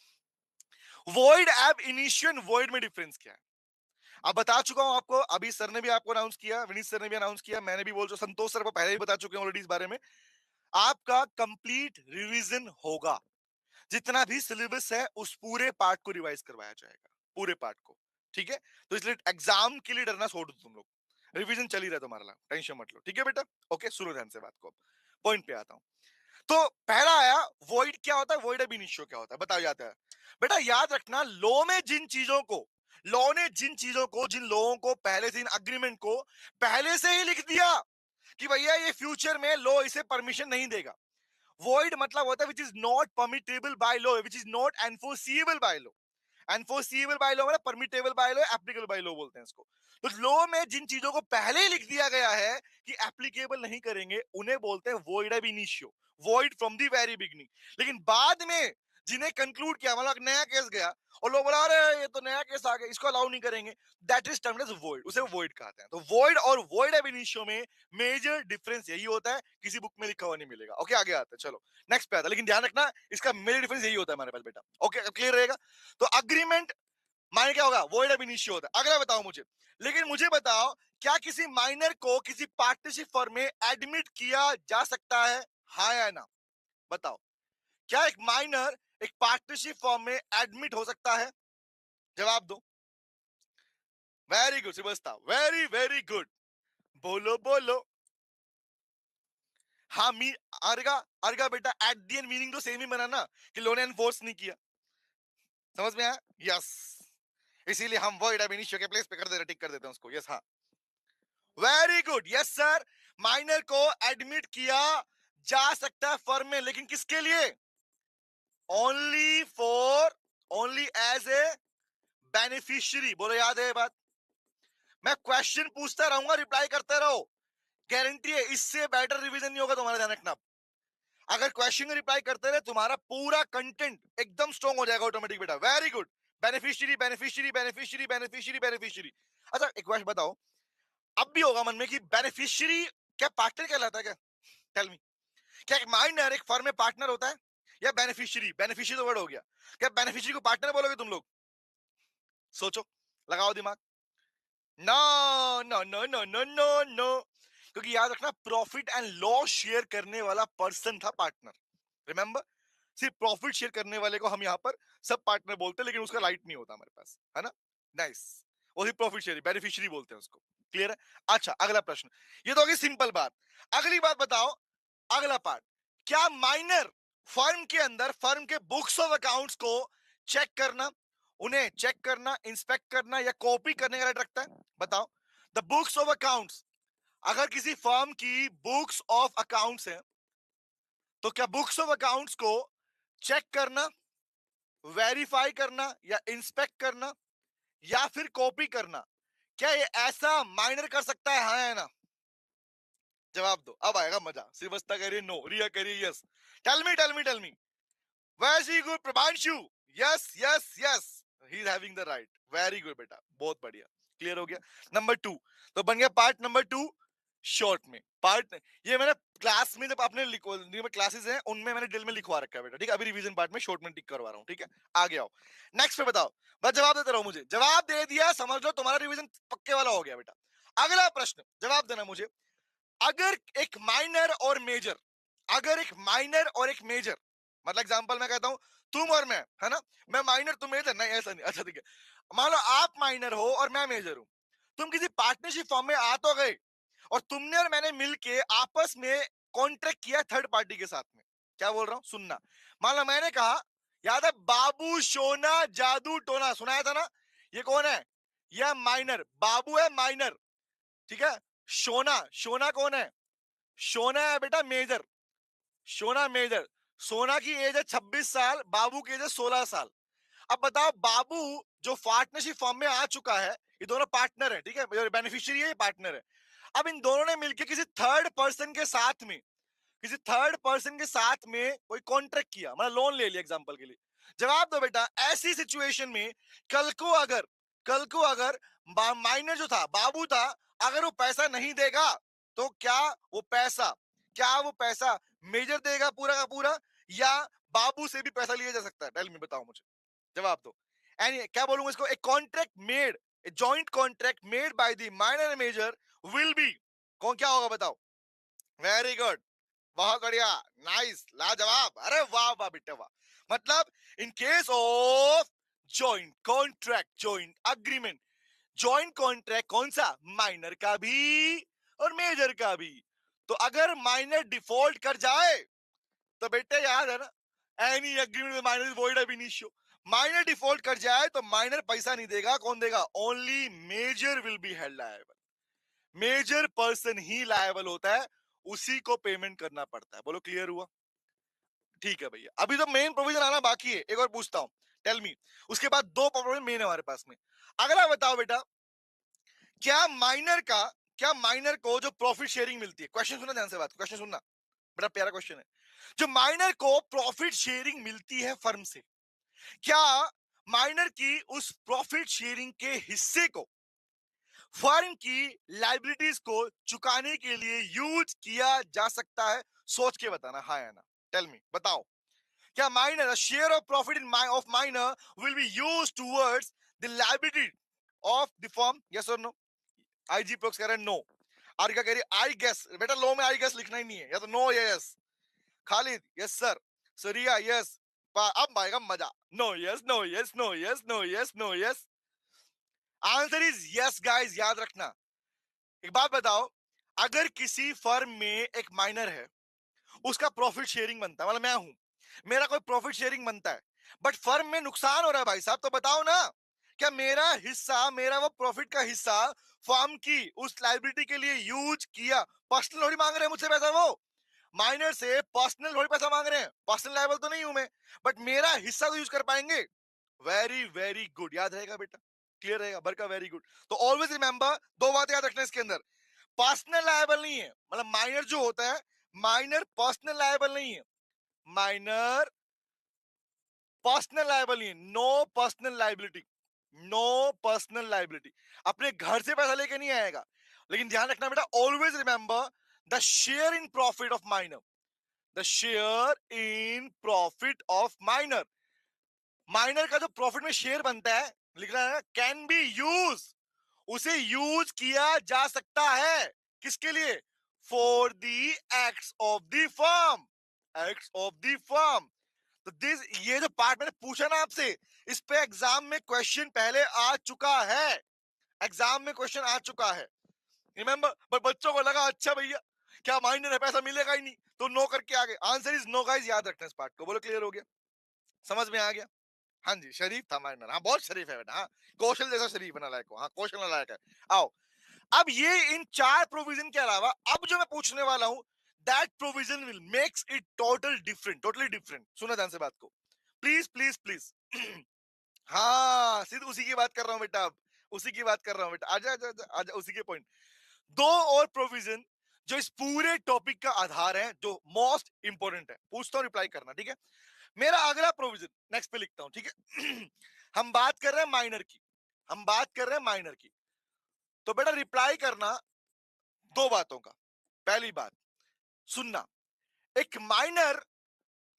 वॉइड एब इनिशियो वॉइड में डिफरेंस क्या है, अब बता चुका हूं आपको, अभी सर ने भी आपको अनाउंस किया, विनीत सर ने भी अनाउंस किया, मैंने भी बोल चुका, संतोष सर को पहले ही बता चुके हैं ऑलरेडी इस बारे में। आपका कंप्लीट रिवीजन होगा, जितना भी सिलेबस है उस पूरे पार्ट को रिवाइज करवाया जाएगा, पूरे पार्ट को, ठीक है। तो इसलिए एग्जाम के लिए डरना छोड़ दो तुम लोग, रिवीजन चल ही रहा है तुम्हारा, टेंशन मत लो, ठीक है बेटा, ओके। सुनो ध्यान से बात को, पॉइंट पे आता हूं। तो पहला आया वॉइड क्या होता है, वॉइड अब इनिशियो क्या होता है, बताओ जाता है बेटा, याद रखना, लॉ में जिन चीजों को, लॉ ने जिन चीजों को, जिन लोगों को पहले से इन अग्रीमेंट को पहले से ही लिख दिया कि भैया ये फ्यूचर में लॉ इसे परमिशन नहीं देगा, void मतलब होता है which is not permittable by law, which is not enforceable by law, enforceable by law मतलब permittable by law, applicable by law बोलते हैं इसको। तो लॉ में जिन चीजों को पहले ही लिख दिया गया है कि एप्लीकेबल नहीं करेंगे उन्हें बोलते हैं void ab initio, void from the very beginning. लेकिन बाद में जिन्हें कंक्लूड किया, मतलब नया केस गया और लोग बोला अरे ये तो नया केस आ गया, इसको अलाउ नहीं करेंगे, that is termed as void, उसे वॉइड कहते हैं। तो वॉइड और वॉइड एब इनिशियो में मेजर डिफरेंस यही होता है, किसी बुक में लिखा हुआ नहीं मिलेगा, ओके। आगे आते हैं, चलो नेक्स्ट पे आता है, लेकिन ध्यान रखना इसका मेजर डिफरेंस यही होता है हमारे पास बेटा, ओके, क्लियर रहेगा। तो अग्रीमेंट माइनर क्या होगा, वॉइड अब इनिशियो होता है। अगला बताओ मुझे, लेकिन मुझे बताओ क्या किसी माइनर को किसी पार्टनरशिप फर्म में एडमिट किया जा सकता है, हाँ या ना, बताओ, क्या एक माइनर एक पार्टनरशिप फर्म में एडमिट हो सकता है, जवाब दो। Very good Subasta, very very good, बोलो बोलो, हाँ मी, अर्गा, अर्गा बेटा, एट दी एंड मीनिंग तो सेम ही बना ना, कि लोन एनफोर्स नहीं किया, समझ में आया, यस, इसीलिए हम वर्ड अब इनिशियो के प्लेस पे कर देते, टिक कर देते हैं उसको, यस, हाँ, very good, yes sir, minor को एडमिट किया जा सकता है फर्म में, लेकिन किसके लिए, only for, only as a beneficiary, बोलो याद है ये बात, मैं क्वेश्चन पूछता रहूंगा, रिप्लाई करते रहो, गारंटी है इससे बेटर रिवीजन नहीं होगा तुम्हारा, ध्यान रखना। अगर क्वेश्चन रिप्लाई करते रहे तुम्हारा पूरा कंटेंट एकदम स्ट्रॉन्ग हो जाएगा ऑटोमेटिक बेटा, very good, beneficiary beneficiary beneficiary beneficiary beneficiary. अच्छा एक क्वेश्चन बताओ, अब भी होगा मन में कि बेनिफिशियरी क्या पार्टनर कहलाता है क्या, टेल मी, क्या एक माइनर एक फर्म में पार्टनर होता है या बेनिफिशियरी, बेनिफिशियरी तो वर्ड हो गया, क्या बेनिफिशियरी को पार्टनर बोलोगे तुम लोग, सोचो, लगाओ दिमाग, no no no no no no no, क्योंकि याद रखना प्रॉफिट एंड लॉस शेयर करने वाला पर्सन था पार्टनर, रिमेंबर, सिर्फ प्रॉफिट शेयर करने वाले को हम यहाँ पर सब पार्टनर बोलते हैं, लेकिन उसका राइट नहीं होता हमारे पास, है ना, नाइस, वो सिर्फ प्रॉफिट शेयर बेनिफिशियरी बोलते हैं उसको, क्लियर है। अच्छा अगला प्रश्न, ये तो होगी सिंपल बात, अगली बात बताओ, अगला पार्ट, क्या माइनर फर्म के अंदर फर्म के बुक्स ऑफ अकाउंट्स को चेक करना, उन्हें चेक करना, इंस्पेक्ट करना या कॉपी करने का राइट रखता है, बताओ, द बुक्स ऑफ अकाउंट्स, अगर किसी फर्म की बुक्स ऑफ अकाउंट्स है तो क्या बुक्स ऑफ अकाउंट्स को चेक करना, वेरीफाई करना या इंस्पेक्ट करना या फिर कॉपी करना, क्या ये ऐसा माइनर कर सकता है, हाँ या ना, जवाब दो, अब आएगा मजा। श्रीवस्ता कह रही है नो, रिया कह रही है yes. Tell me tell me tell me, very good Prabhanshu, yes yes yes, he is having the right, very good बेटा, बहुत बढ़िया, क्लियर हो गया। नंबर 2, तो बन गया पार्ट नंबर 2 शॉर्ट में। पार्ट ये मैंने क्लास में जब आपने क्लासेस हैं उनमें मैंने डिटेल में लिखवा रखा है बेटा, ठीक है। अभी रिवीजन पार्ट में शॉर्ट में टिक करवा रहा हूँ, ठीक है। आगे आओ, नेक्स्ट पे बताओ, बस जवाब देते रहो मुझे। जवाब दे दिया समझ लो तुम्हारा रिवीजन पक्के वाला हो गया बेटा। अगला प्रश्न जवाब देना मुझे, अगर एक माइनर और मेजर, अगर एक माइनर और एक मेजर, मतलब एग्जांपल मैं कहता हूं तुम और मैं, है ना, मैं माइनर तुम मेजर, नहीं ऐसा नहीं, अच्छा ठीक है। मान लो आप माइनर हो और मैं मेजर हूं, तुम किसी पार्टनरशिप फॉर्म में आ तो गए, और तुमने और मैंने मिलके आपस में कॉन्ट्रैक्ट किया थर्ड पार्टी के साथ में। क्या बोल रहा हूं, सुनना। मान लो मैंने कहा, याद है बाबू सोना जादू टोना, सुनाया था ना, ये कौन है, यह माइनर, बाबू है माइनर, ठीक है। सोना, सोना कौन है, सोना है बेटा मेजर, सोना मेजर। सोना की एज है 26 साल, बाबू की एज है 16 साल। अब बताओ, बाबू जो पार्टनरशिप फॉर्म में आ चुका है, ये दोनों पार्टनर है, ठीक है, बेनिफिशियरी है, पार्टनर है। अब इन दोनों ने मिलकर किसी थर्ड पर्सन के साथ में, किसी थर्ड पर्सन के साथ में कोई कॉन्ट्रैक्ट किया, मतलब लोन ले लिया एग्जांपल के लिए। जवाब दो बेटा, ऐसी सिचुएशन में कल को अगर, कल को अगर माइनर जो था बाबू था, अगर वो पैसा नहीं देगा, तो क्या वो पैसा, क्या वो पैसा मेजर देगा पूरा का पूरा, या बाबू से भी पैसा लिया जा सकता है? टेल मी, बताओ मुझे, जवाब दो। एंड क्या बोलूंगा इसको, एक contract made, a joint contract made by the minor and major will be, कौन क्या होगा बताओ? वेरी गुड, बहुत बढ़िया, नाइस, लाजवाब, अरे वाह वाह बेटा वाह। मतलब इन case of joint contract, joint agreement, joint contract कौन सा, माइनर का भी और मेजर का भी, तो अगर माइनर डिफॉल्ट कर जाए, तो बेटे याद है ना, any agreement with minor is void ab initio. Minor default कर जाए तो माइनर पैसा नहीं देगा, कौन देगा, only major will be held liable, major person ही लायबल होता है, उसी को पेमेंट करना पड़ता है। बोलो क्लियर हुआ? ठीक है भैया, अभी तो मेन प्रोविजन आना बाकी है, एक और पूछता हूं, टेल मी। उसके बाद दो प्रोविजन मेन है हमारे पास में। अगला बताओ बेटा, क्या माइनर का, क्या माइनर को जो प्रॉफिट शेयरिंग मिलती है, क्वेश्चन सुनना ध्यान से, बात क्वेश्चन सुनना, बड़ा प्यारा क्वेश्चन है। जो माइनर को प्रॉफिट शेयरिंग मिलती है फर्म से, क्या माइनर की उस प्रॉफिट शेयरिंग के हिस्से को फर्म की लाइबिलिटीज को चुकाने के लिए यूज किया जा सकता है? सोच के बताना, हाँ या ना, टेल मी, बताओ। क्या minor, share of profit in of minor will be used towards the liability of the firm, yes और नो? आईजी प्रोक्स कह रहे हैं नो, और क्या कह रही है, आई गेस, बेटा लो में आई गेस लिखना ही नहीं है, या तो नो या yes. Khalid yes sir, Sariya yes, अब आएगा मजा, no yes no yes no yes no yes no yes, answer is yes guys, याद रखना। एक बात बताओ, अगर किसी फर्म में एक माइनर है, उसका प्रॉफिट शेयरिंग बनता है, मतलब मैं हूं, मेरा कोई प्रॉफिट शेयरिंग बनता है, बट फर्म में नुकसान हो रहा है भाई साहब, तो बताओ ना, क्या मेरा हिस्सा, मेरा वो प्रॉफिट का हिस्सा फर्म की उस लाइबिलिटी के लिए यूज किया? पर्सनल थोड़ी मांग रहे हैं मुझसे पैसा, वो माइनर से पर्सनल थोड़ी पैसा मांग रहे हैं, पर्सनल लायबल तो नहीं हूं मैं, बट मेरा हिस्सा तो यूज कर पाएंगे। वेरी वेरी गुड, याद रहेगा बेटा, क्लियर रहेगा भर का, वेरी गुड। तो ऑलवेज रिमेंबर, दो बातें याद रखना इसके अंदर, पर्सनल लायबल नहीं है, मतलब माइनर जो होता है, माइनर पर्सनल लायबल नहीं है, माइनर पर्सनल लायबल नहीं है, no personal liability, no personal liability, अपने घर से पैसा लेके नहीं आएगा। लेकिन ध्यान रखना बेटा, always remember the share in profit of minor, the share in profit of minor, minor का जो प्रॉफिट में शेयर बनता है, लिख रहा है कैन बी यूज, उसे यूज किया जा सकता है, किसके लिए, for the acts of the firm, acts of the firm. तो दिस, ये जो पार्ट मैंने पूछा ना आपसे, इस पे एग्जाम में क्वेश्चन पहले आ चुका है, एग्जाम में क्वेश्चन आ चुका है, रिमेंबर। पर बच्चों को लगा अच्छा भैया क्या माइनर है पैसा मिलेगा ही नहीं, तो नो करके आ गए, आंसर इज नो गाइस, याद रखना इस पार्ट को। बोलो क्लियर हो गया, समझ में आ गया? हाँ जी, शरीफ था माइनर, हाँ बहुत शरीफ है बेटा, हाँ कौशल जैसा शरीफ है, नालायक को, हाँ कौशल नालायक है। आओ, अब ये इन चार प्रोविजन के अलावा अब जो मैं पूछने वाला हूं, that provision will makes it total different, totally different, सुना ध्यान से बात को, प्लीज प्लीज प्लीज। हाँ सिर्फ उसी की बात कर रहा हूं बेटा, अब उसी की बात कर रहा हूं बेटा, आजा आजा आजा, आजा उसी के पॉइंट। दो और प्रोविजन जो इस पूरे टॉपिक का आधार है, जो मोस्ट इंपोर्टेंट है। पूछता हूं, रिप्लाई करना, ठीक है। मेरा अगला प्रोविजन नेक्स्ट पे लिखता हूं, ठीक है। हम बात कर रहे हैं माइनर की, हम बात कर रहे हैं माइनर की। तो बेटा रिप्लाई करना दो बातों का। पहली बात सुनना, एक minor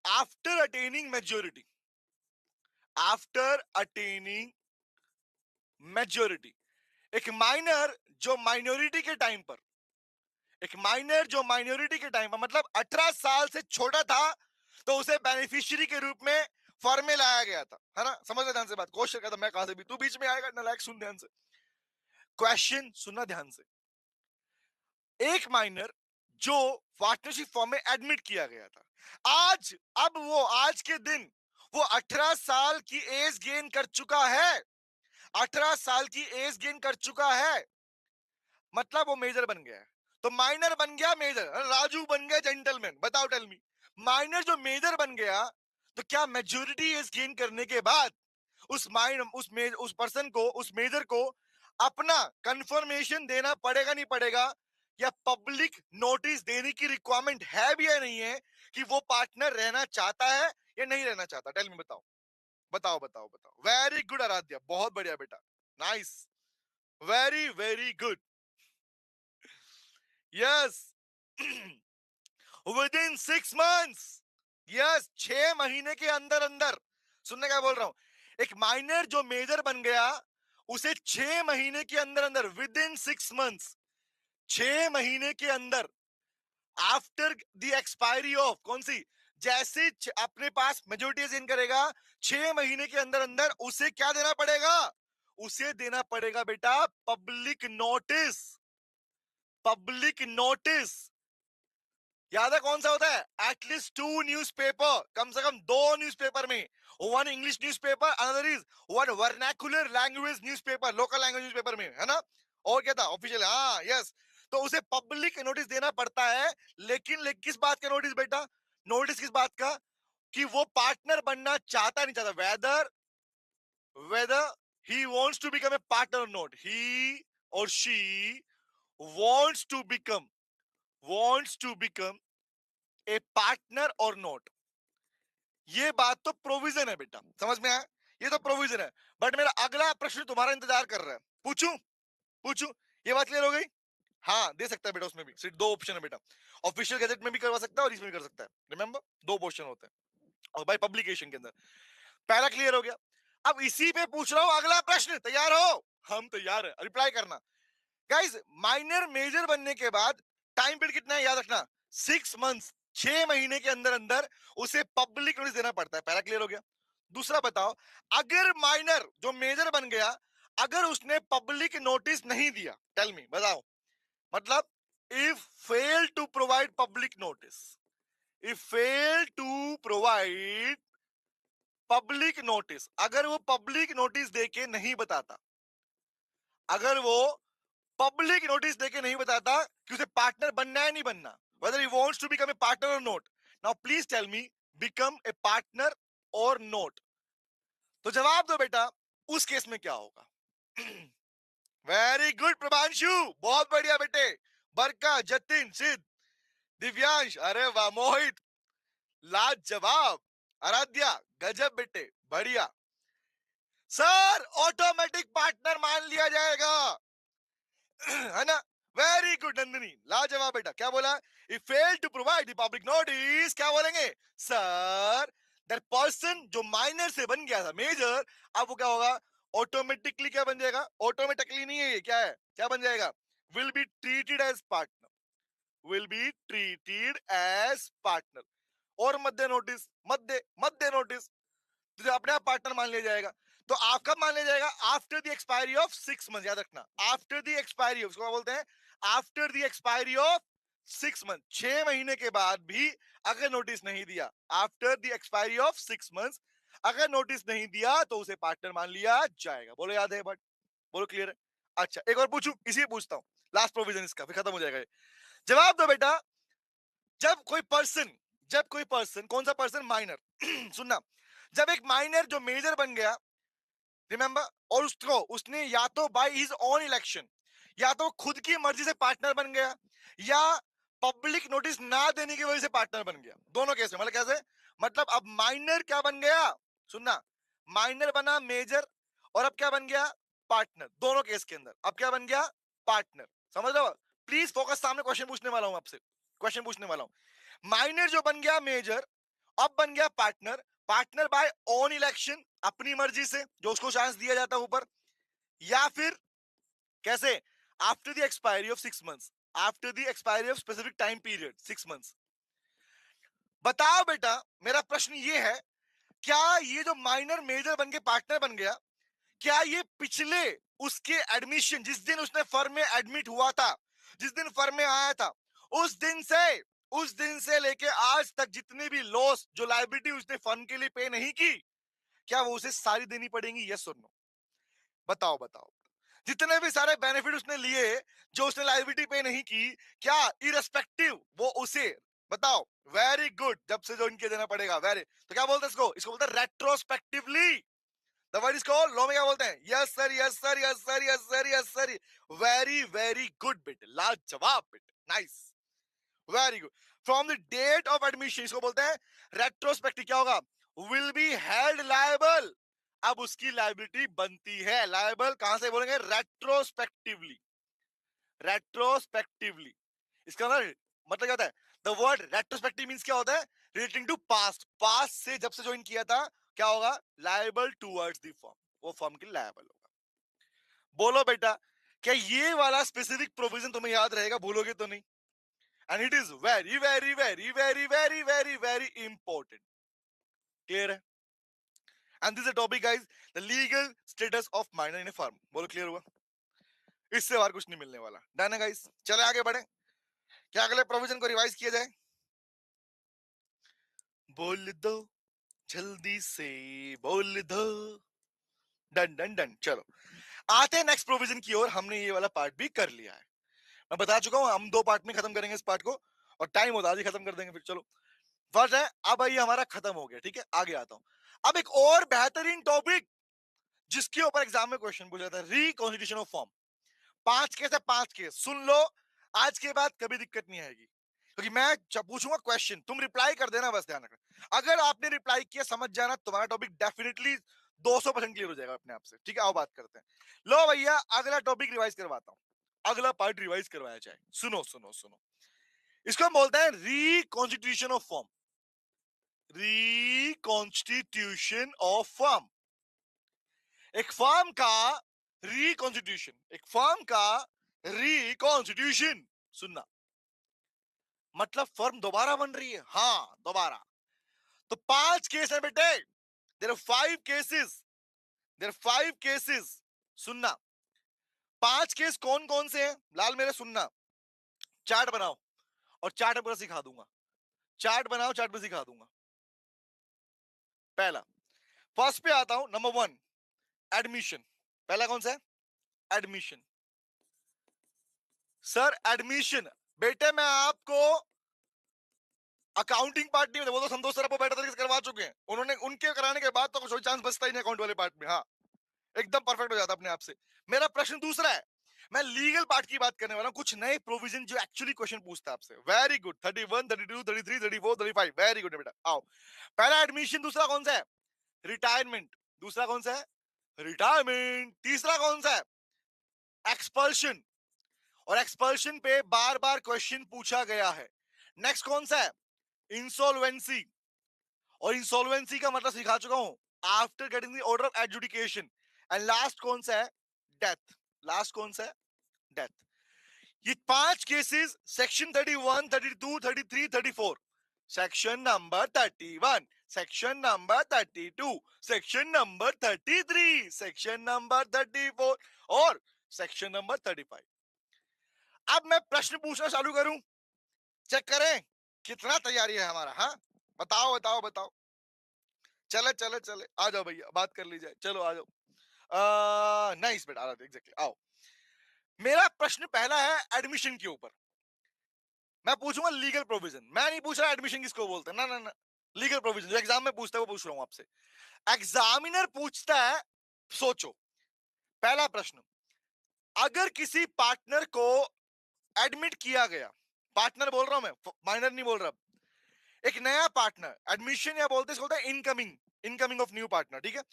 after attaining maturity, after attaining maturity, एक माइनर जो माइनॉरिटी के टाइम पर, एक माइनर जो माइनॉरिटी के टाइम पर मतलब 18 साल से छोटा था, तो उसे बेनिफिशियरी के रूप में फॉर्म में लाया गया था, है ना। समझ ले ध्यान से बात, क्वेश्चन का था, मैं कहां से भी, तू बीच में आएगा नालायक, सुन ध्यान से क्वेश्चन, सुनना ध्यान से। एक माइनर जो पार्टनरशिप फॉर्म में एडमिट किया गया था, आज अब वो आज के दिन वो 18 साल की एज गेन कर चुका है, 18 साल की एज गेन कर चुका है, मतलब वो मेजर बन गया है। तो माइनर बन गया मेजर, राजू बन गया जेंटलमैन। बताओ, टेल मी, माइनर जो मेजर बन गया, तो क्या मेजोरिटी एज गेन करने के बाद उस पर्सन को, उस मेजर को अपना कंफर्मेशन देना पड़ेगा नहीं पड़ेगा, या पब्लिक नोटिस देने की रिक्वायरमेंट है भी या नहीं है कि वो पार्टनर रहना चाहता है या नहीं रहना चाहता? टेल मी, बताओ बताओ बताओ बताओ। वेरी गुड आराध्या, बहुत बढ़िया बेटा, nice, very very good, yes. With in 6 months, yes, 6 महीने के अंदर अंदर। सुनने क्या बोल रहा हूं, एक माइनर जो मेजर बन गया, उसे 6 महीने के अंदर अंदर, विद इन 6 मंथ्स, 6 महीने के अंदर, आफ्टर द एक्सपायरी ऑफ, कौन सी, जैसे अपने पास मेजोरिटी इन करेगा, 6 महीने के अंदर अंदर उसे क्या देना पड़ेगा, उसे देना पड़ेगा बेटा पब्लिक नोटिस, पब्लिक नोटिस। याद है कौन सा होता है? एटलीस्ट 2 न्यूज़पेपर, कम से कम 2 न्यूज़पेपर में, one English newspaper, another is one vernacular language newspaper, local language newspaper में, है ना। और क्या था ऑफिशियल, हाँ यस। तो उसे पब्लिक नोटिस देना पड़ता है, लेकिन किस बात का नोटिस बेटा, नोटिस किस बात का, कि वो पार्टनर बनना चाहता नहीं चाहता, whether whether he wants to become a partner or not, he or she wants to become, wants to become a partner or not. ये बात तो प्रोविजन है बेटा, समझ में आया, ये तो प्रोविजन है। बट मेरा अगला प्रश्न तुम्हारा इंतजार कर रहा है, पूछूं, पूछूं, ये बात क्लियर हो गई? हाँ, दे सकता है बेटा, उसमें भी सिर्फ 2 ऑप्शन है बेटा, ऑफिशियल गैजेट में भी करवा सकता है और इसमें भी कर सकता है, रिमेंबर 2 ऑप्शन होते हैं, और बाय पब्लिकेशन के अंदर। पहला क्लियर हो गया। अब इसी पे पूछ रहा हूं अगला प्रश्न, तैयार हो? हम तैयार है, रिप्लाई करना। गाइस, माइनर मेजर बनने के बाद टाइम पीरियड कितना है, याद रखना, 6 मंथ्स, 6 महीने के अंदर अंदर उसे पब्लिक नोटिस देना पड़ता है। पहला क्लियर हो गया। दूसरा बताओ, अगर माइनर जो मेजर बन गया, अगर उसने पब्लिक नोटिस नहीं दिया, टेल मी, बताओ, मतलब if fail to provide public notice, if fail to provide public notice, अगर वो पब्लिक नोटिस देके नहीं बताता, अगर वो पब्लिक नोटिस देके नहीं बताता कि उसे पार्टनर बनना है नहीं बनना, whether he wants to become a partner or not, now please tell me, become a partner or not, तो जवाब दो बेटा, उस केस में क्या होगा? वेरी गुड प्रभांशु, बहुत बढ़िया बेटे, बरका, जतिन, सिद्ध, दिव्यांश, अरे वाह, मोहित, लाजवाब, आराध्या, गजब बेटे, बढ़िया। सर ऑटोमेटिक पार्टनर मान लिया जाएगा, है ना। वेरी गुड नंदिनी, लाजवाब बेटा। क्या बोला? If fail to provide the public notice, क्या बोलेंगे सर, दैट पर्सन जो माइनर से बन गया था मेजर, अब वो क्या होगा, ऑटोमेटिकली क्या बन जाएगा, ऑटोमेटिकली नहीं है ये, क्या है, क्या बन जाएगा, will be treated as partner, will be treated as partner, और मध्य नोटिस, मध्य नोटिस, तुझे अपने आप पार्टनर मान लिया जाएगा। तो आपका मान लिया जाएगा after the expiry of 6 month, याद रखना, आफ्टर द एक्सपायरी ऑफ, क्या बोलते हैं, after the expiry of 6 month, 6 महीने के बाद भी अगर नोटिस नहीं दिया, after the expiry of 6 month अगर नोटिस नहीं दिया, तो उसे पार्टनर मान लिया जाएगा। बोलो याद है, बट बोलो क्लियर है? अच्छा, एक और पूछूं, इसी पूछता हूं, लास्ट प्रोविजन इसका, फिर खत्म हो जाएगा ये। जवाब दो बेटा, जब कोई पर्सन, जब कोई पर्सन, कौन सा पर्सन, माइनर, सुनना, जब एक माइनर जो मेजर बन गया, रिमेंबर, और उसको उसने या तो बाय हिज ओन इलेक्शन, या तो खुद की मर्जी से पार्टनर बन गया, या पब्लिक नोटिस ना देने की वजह से पार्टनर बन गया, दोनों केस में। मतलब कैसे? मतलब अब माइनर क्या बन गया, सुनना, माइनर बना मेजर, और अब क्या बन गया, पार्टनर। दोनों केस के अंदर अब क्या बन गया, पार्टनर। समझ रहे हो? प्लीज फोकस, सामने क्वेश्चन पूछने वाला हूं आपसे, क्वेश्चन पूछने वाला हूं। माइनर जो बन गया मेजर, अब बन गया partner. Partner by own election, अपनी मर्जी से, जो उसको चांस दिया जाता है ऊपर, या फिर कैसे, after the expiry of 6 months, after the expiry of specific time period 6 months. बताओ बेटा, मेरा प्रश्न ये है, क्या ये जो माइनर मेजर बन के पार्टनर बन गया, क्या ये पिछले उसके एडमिशन, जिस दिन उसने फर्म में एडमिट हुआ था, जिस दिन फर्म में आया था, उस दिन से, उस दिन से लेके आज तक जितनी भी लॉस, जो लायबिलिटी उसने फर्म के लिए पे नहीं की, क्या वो उसे सारी देनी पड़ेंगी? यस और नो? बताओ बताओ। जितने भी सारे बेनिफिट उसने लिए, जो उसने लायबिलिटी पे नहीं की, क्या इरेस्पेक्टिव वो उसे, बताओ, वेरी गुड, जब से जो इनके देना पड़ेगा, वेरी, तो क्या बोलते हैं इसको? इसको बोलते हैं retrospectively. The word is called, law में क्या बोलते हैं? Yes sir, yes sir, yes sir, yes sir, yes sir. Very very good बेटे, लाजवाब बेटे, nice, very good. From the date of admission, इसको बोलते हैं रेट्रोस्पेक्टिव। क्या होगा? विल बी हेल्ड लायबल, अब उसकी लायबिलिटी बनती है। लायबल कहां से बोलेंगे? Retrospectively, retrospectively. इसका मतलब क्या होता है? द वर्ड रेट्रोस्पेक्टिव मींस क्या होता है? रिलेटिंग टू पास्ट, पास्ट से जब से ज्वाइन किया था, क्या होगा? लायबल टुवर्ड्स द फर्म, वो फर्म के लायबल होगा। बोलो बेटा, क्या ये वाला स्पेसिफिक प्रोविजन तुम्हें याद रहेगा? भूलोगे तो नहीं? And it is very very very very very very very important. Clear है? And this is a topic guys, the legal status of minor in a firm. बोलो क्लियर हुआ? इससे और कुछ नहीं मिलने वाला। डन है गाइस? चले आगे बढ़े, क्या अगले प्रोविजन को रिवाइज किया जाए? बोल दो, जल्दी से बोल दो। डन डन डन, चलो आते हैं नेक्स्ट प्रोविजन की ओर। हमने ये वाला पार्ट भी कर लिया है, मैं बता चुका हूं, हम 2 पार्ट में खत्म करेंगे इस पार्ट को, और टाइम होता है खत्म कर देंगे फिर। चलो फर्स्ट है, अब ये हमारा खत्म हो गया, ठीक है? आगे आता हूं। अब एक और बेहतरीन टॉपिक, जिसके ऊपर एग्जाम में क्वेश्चन पूछा था, रिकॉन्स्टिट्यूशन ऑफ फॉर्म। 5 केस है, 5 केस सुन लो, आज के बाद कभी दिक्कत नहीं आएगी, क्योंकि मैं जब पूछूंगा क्वेश्चन, तुम रिप्लाई कर देना, बस ध्यान रखना। अगर आपने रिप्लाई किया, समझ जाना, तुम्हारा टॉपिक डेफिनेटली 200% क्लियर हो जाएगा अपने आप से। ठीक है, आओ बात करते हैं। लो भैया, अगला टॉपिक रिवाइज करवाता हूं, अगला पार्ट रिवाइज करवाया जाए। सुनो सुनो सुनो, इसको हम बोलते हैं reconstitution of form, reconstitution of form. एक फॉर्म का रिकॉन्स्टिट्यूशन, एक फॉर्म का रिकॉन्स्टिट्यूशन, सुनना, मतलब फर्म दोबारा बन रही है। हाँ, दोबारा। तो 5 केस है बेटे, there are 5 cases, there are 5 cases. सुनना, 5 केस कौन कौन से हैं? लाल मेरे सुनना, चार्ट बनाओ, और चार्ट पर सिखा दूंगा। चार्ट बनाओ, चार्ट पर सिखा दूंगा। पहला, फर्स्ट पे आता हूं, नंबर 1, एडमिशन। पहला कौन सा है? एडमिशन। सर एडमिशन, बेटे मैं आपको अकाउंटिंग पार्ट नहीं, वो तो संतोष सर आपको बेटर तरीके से करवा चुके हैं, उन्होंने, उनके कराने के बाद तो कोई चांस बचता ही नहीं अकाउंट वाले पार्ट में। हाँ, एकदम परफेक्ट हो जाता अपने आप से। मेरा प्रश्न दूसरा है, मैं लीगल पार्ट की बात करने वाला हूं, कुछ नए प्रोविजन जो एक्चुअली क्वेश्चन पूछता है आपसे। वेरी गुड, 31, 32, 33, 34, 35, वेरी गुड बेटा। आओ, पहला एडमिशन, दूसरा कौन सा है? रिटायरमेंट। दूसरा कौन सा है? रिटायरमेंट। तीसरा कौन सा है? एक्सपल्शन, और एक्सपल्शन पे बार बार क्वेश्चन पूछा गया है। नेक्स्ट कौन सा है? इंसॉल्वेंसी, और इंसॉल्वेंसी का मतलब सिखा चुका हूं, after getting the order of adjudication. And last कौन सा है? डेथ। लास्ट कौन सा है? डेथ। ये 5 cases, section 31, 32, 33, 34, section number 31, section number 32, section number 33, section number 34, और सेक्शन नंबर 35। अब मैं प्रश्न पूछना चालू करूं, चेक करें कितना तैयारी है हमारा। हाँ, बताओ बताओ बताओ। चले चले चले, आ जाओ भैया, बात कर ली जाए, चलो आ जाओ। नाइस बेटा, आ जाओ, एग्जैक्टली, आओ। मेरा प्रश्न पहला है एडमिशन के ऊपर। मैं पूछूंगा लीगल प्रोविजन, मैं नहीं पूछ रहा एडमिशन किसको बोलते हैं, ना ना ना। लीगल प्रोविजन जो एग्जाम में पूछता है वो पूछ रहा हूं आपसे। एग्जामिनर पूछता है, सोचो, पहला प्रश्न, अगर किसी पार्टनर को एडमिट किया गया पार्टनर बोल रहा हूं मैं, माइनर नहीं बोल रहा। एक नया पार्टनर, एडमिशन या बोलते हैं incoming, incoming of new partner, ठीक है।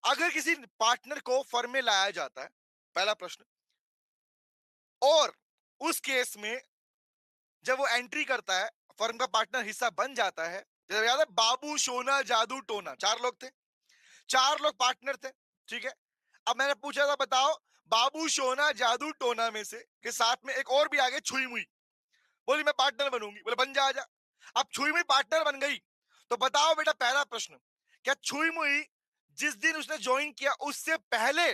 अगर किसी पार्टनर को फर्म में लाया जाता है, पहला प्रश्न, और उस केस में जब वो एंट्री करता है, फर्म का पार्टनर हिस्सा बन जाता है, जब याद है बाबू सोना जादू टोना, चार लोग थे, चार लोग पार्टनर थे, ठीक है। अब मैंने पूछा था बताओ बाबू सोना जादू टोना में से के साथ में एक और भी आगे छुई मुई, बोली मैं पार्टनर बनूंगी, बोले बन जा आजा। अब छुई मुई पार्टनर बन गई, तो बताओ बेटा पहला प्रश्न, क्या छुई मुई जिस दिन उसने ज्वाइन किया उससे पहले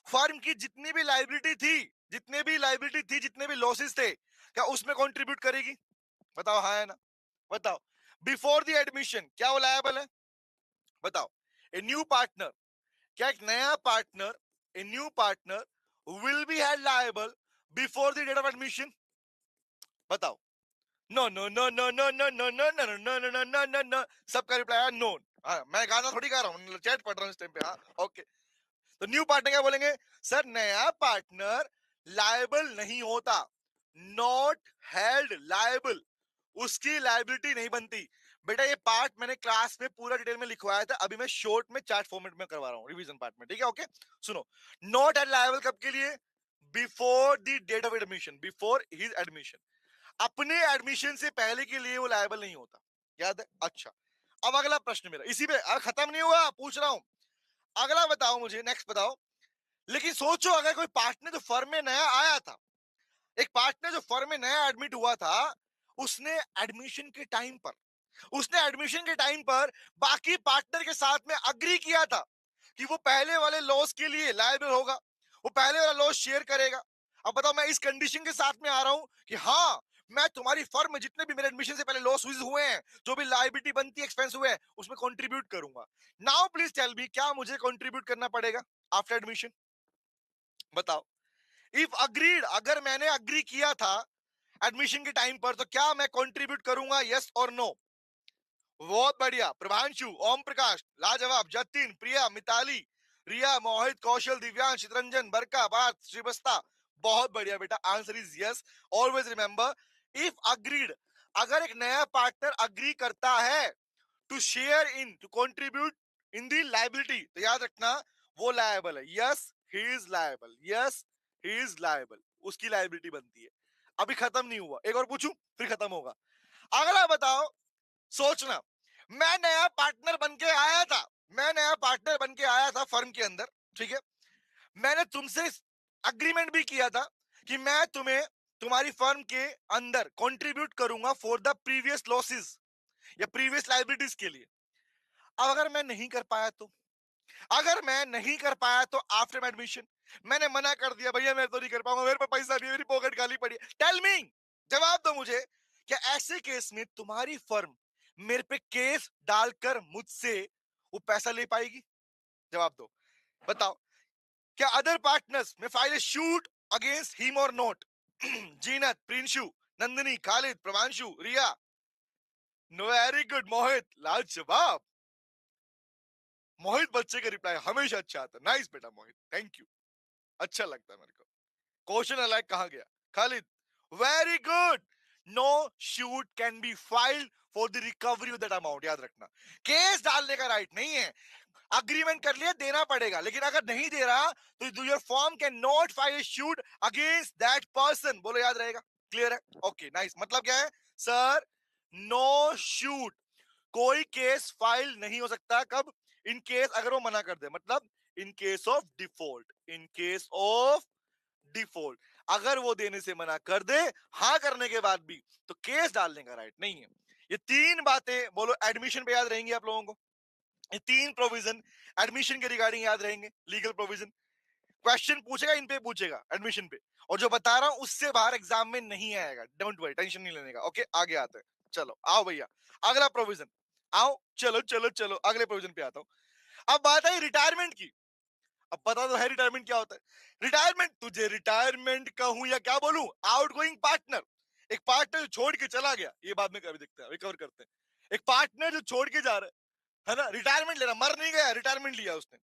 फर्म की जितनी भी लाइबिलिटी थी, जितने भी लाइबिलिटी थी, जितने भी लॉसेस थे, क्या उसमें कंट्रीब्यूट करेगी? बताओ हाँ है ना, बताओ। बिफोर द एडमिशन क्या वो लायबल है? बताओ। ए न्यू पार्टनर, क्या एक नया partner, a new partner will be held liable before the date of admission? बताओ। No no no no no no no no no no no no no no no, सबका reply है no. मैं गाना थोड़ी गा रहा हूँ, चैट पढ़ रहा हूँ इस टाइम पे। हाँ ओके, तो न्यू पार्टनर क्या बोलेंगे? सर नया पार्टनर लायबल नहीं होता, नॉट हेल्ड लायबल, उसकी लायबिलिटी नहीं बनती। बेटा ये पार्ट मैंने क्लास में पूरा डिटेल में लिखवाया था, अभी मैं शॉर्ट में चार्ट फॉर्मेट में करवा रहा हूँ रिवीजन पार्ट में, ठीक है। ओके सुनो, नॉट हेल्ड लायबल कब के लिए? Before the date of admission, before his admission, अपने एडमिशन से पहले के लिए वो लायबल नहीं होता, याद है? अच्छा, अब अगला प्रश्न मेरा इसी पे, खत्म नहीं हुआ, पूछ रहा हूं, अगला बताओ मुझे, नेक्स्ट बताओ। लेकिन सोचो अगर कोई पार्टनर जो फर्म में नया आया था, एक पार्टनर जो फर्म में नया एडमिट हुआ था, उसने एडमिशन के टाइम पर, उसने एडमिशन के टाइम पर बाकी पार्टनर के साथ में अग्री किया था कि वो पहले वाले लॉस के लिए लायबल होगा, वो पहले वाला लॉस शेयर करेगा। अब बताओ मैं इस कंडीशन के साथ में आ रहा हूं कि हाँ मैं तुम्हारी फर्म में जितने भी मेरे एडमिशन से पहले लॉस हुए हैं, जो भी लायबिलिटी बनती है, एक्सपेंस हुए हैं, उसमें कंट्रीब्यूट करूंगा। नाउ प्लीज टेल मी, क्या मुझे कंट्रीब्यूट करना पड़ेगा आफ्टर एडमिशन? बताओ। इफ अग्रीड, अगर मैंने अग्री किया था एडमिशन के टाइम पर, तो क्या मैं कंट्रीब्यूट करूंगा? यस और नो? बहुत बढ़िया, प्रभांशु, ओम प्रकाश, लाजवाब, जतिन, प्रिया, मिताली, रिया, मोहित, कौशल, दिव्यांश, चितरंजन, बरका, बात, श्रीबस्ता, बहुत बढ़िया बेटा, answer is yes. Always remember, if agreed, अगर एक नया पार्टनर अग्री करता है to share in, to contribute in the liability, तो याद रखना वो लायबल है। Yes he is liable, yes he is liable, उसकी लायबिलिटी बनती है। अभी खत्म नहीं हुआ, एक और पूछूं फिर खत्म होगा। अगला बताओ, सोचना, मैं नया पार्टनर बन के आया था, मैं नया पार्टनर बन के आया था फर्म के अंदर, ठीक है। मैंने तुमसे अग्रीमेंट भी किया था कि मैं तुम्हें तुम्हारी फर्म के अंदर कंट्रीब्यूट करूंगा फॉर द प्रीवियस लॉसेस या प्रीवियस लाइबिलिटीज के लिए। अब अगर मैं नहीं कर पाया तो, अगर मैं नहीं कर पाया तो आफ्टर एडमिशन मैंने मना कर दिया, भैया मैं तो नहीं कर पाऊंगा, मेरे पे पैसा नहीं है, मेरी पॉकेट खाली पड़ी है, टेल मी, जवाब दो मुझे, क्या ऐसे केस में तुम्हारी फर्म मेरे पे केस डालकर मुझसे वो पैसा ले पाएगी? जवाब दो, बताओ। क्या other partners may file suit against him or not? Zeenat, Prinshu, Nandini, Khalid, Prabhanshu, Riya, no, very good, Mohit, लाजवाब। मोहित बच्चे का रिप्लाई हमेशा अच्छा आता है, नाइस बेटा मोहित, थैंक यू, अच्छा लगता है मेरे को। क्वेश्चन अलग कहा गया? Khalid, very good, know shoot can be filed for the recovery of that amount, याद रखना, केस डालने का राइट नहीं है, अग्रीमेंट कर लिया देना पड़ेगा, लेकिन अगर नहीं दे रहा तो your form can not file suit against that person, बोलो याद रहेगा, क्लियर है? ओके नाइस, मतलब क्या है सर? नो शूट, कोई केस फाइल नहीं हो सकता, कब? इन केस अगर वो मना कर दे, मतलब इन case of default, in case of default, अगर वो देने से मना कर दे, हाँ करने के बाद भी, तो केस डालने का राइट नहीं है। ये तीन बातें बोलो एडमिशन पे याद रहेंगी आप लोगों को, ये तीन प्रोविजन एडमिशन के रिगार्डिंग याद रहेंगे, लीगल प्रोविजन। क्वेश्चन पूछेगा इन पे, पूछेगा एडमिशन पे, और जो बता रहा हूं उससे बाहर एग्जाम में नहीं आएगा, डोंट वरी, टेंशन नहीं लेने का। ओके आगे आते हैं, चलो आओ भैया, अगला प्रोविजन, आओ चलो चलो चलो अगले प्रोविजन पे आता हूं। अब बात आई रिटायरमेंट की। अब पता तो है रिटायरमेंट क्या होता है। रिटायरमेंट, तुझे रिटायरमेंट कहूं या क्या बोलूं, आउटगोइंग पार्टनर, एक पार्टनर जो छोड़ के चला गया, ये बाद में कभी देखते हैं, रिकवर करते हैं। एक पार्टनर जो छोड़ के जा रहा है ना, रिटायरमेंट ले रहा, मर नहीं गया, रिटायरमेंट लिया उसने।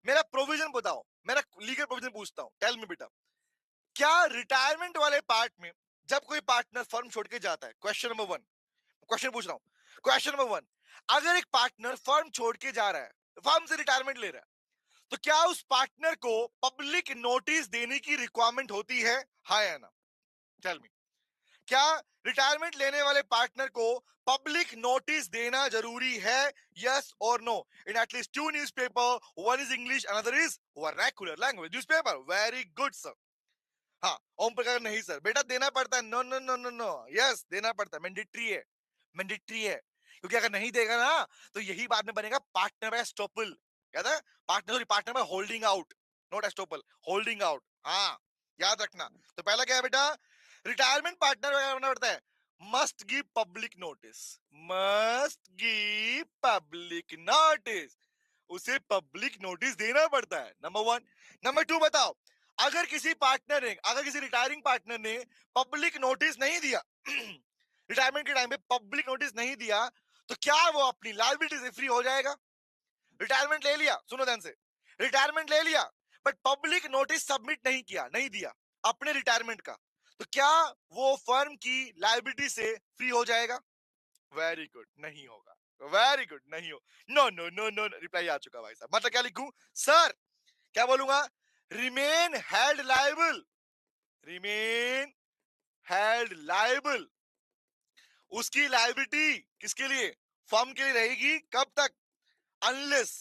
मेरा प्रोविजन बताओ, मेरा लीगल प्रोविजन पूछता हूं, टेल मी बेटा, क्या रिटायरमेंट वाले पार्ट में जब कोई पार्टनर फर्म छोड़ के जाता है, क्वेश्चन नंबर वन, क्वेश्चन पूछ रहा हूं, क्वेश्चन नंबर वन, अगर एक पार्टनर फर्म छोड़ के जा रहा है, फर्म से रिटायरमेंट ले रहा है, तो क्या उस पार्टनर को पब्लिक नोटिस देने की रिक्वायरमेंट होती है, हाँ या ना? टेल मी, क्या रिटायरमेंट लेने वाले पार्टनर को पब्लिक नोटिस देना जरूरी है, यस और no? In at least two newspaper, one is English, another is vernacular language newspaper. Very good sir. हाँ, ओम प्रकाश नहीं सर, बेटा देना पड़ता है। No no no no no, yes देना पड़ता है, मैंडेटरी है, मैंडेटरी है। क्योंकि अगर नहीं देगा ना तो यही बाद में बनेगा पार्टनर बाय एस्टोपल। याद है? Partner partner by holding out, not estoppel, holding out. हाँ, याद रखना। तो पहला क्या है बेटा, रिटायरमेंट पार्टनर करना पड़ता है, must give public notice, must give public notice, उसे पब्लिक नोटिस देना पड़ता है, नंबर वन। नंबर टू बताओ, अगर किसी पार्टनर ने, अगर किसी रिटायरिंग पार्टनर ने पब्लिक नोटिस नहीं दिया रिटायरमेंट के टाइम पे पब्लिक नोटिस नहीं दिया, तो क्या वो अपनी लायबिलिटी से फ्री हो जाएगा? रिटायरमेंट ले लिया, सुनो ध्यान से, रिटायरमेंट ले लिया बट पब्लिक नोटिस सबमिट नहीं किया, नहीं दिया अपने रिटायरमेंट का, तो क्या वो फर्म की लायबिलिटी से फ्री हो जाएगा? वेरी गुड, नहीं होगा। वेरी गुड, नहीं हो। No no no no, reply आ चुका भाई साहब। मतलब क्या लिखूं सर, क्या बोलूंगा? Remain held liable, remain held liable. उसकी लायबिलिटी किसके लिए? फर्म के लिए रहेगी, कब तक? Unless,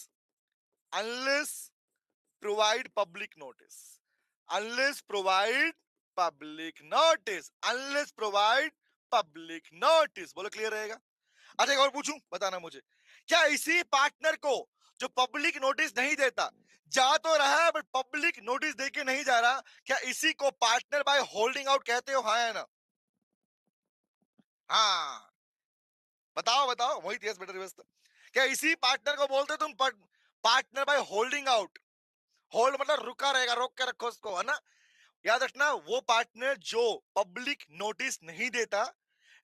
unless provide public notice, unless provide public notice, unless provide public notice. बोलो क्लियर रहेगा? अच्छा एक और पूछूं, बताना मुझे, क्या इसी पार्टनर को जो पब्लिक नोटिस नहीं देता, जा तो रहा है बट पब्लिक नोटिस देके नहीं जा रहा, क्या इसी को पार्टनर बाय होल्डिंग आउट कहते हो, हाँ या ना? हाँ, बताओ बताओ, वही यस बेटर रिवर्स। क्या इसी पार्टनर को बोलते तुम partner by holding out? Hold मतलब रुका रहेगा, रोक के रखो उसको, है ना? याद रखना, वो पार्टनर जो पब्लिक नोटिस नहीं देता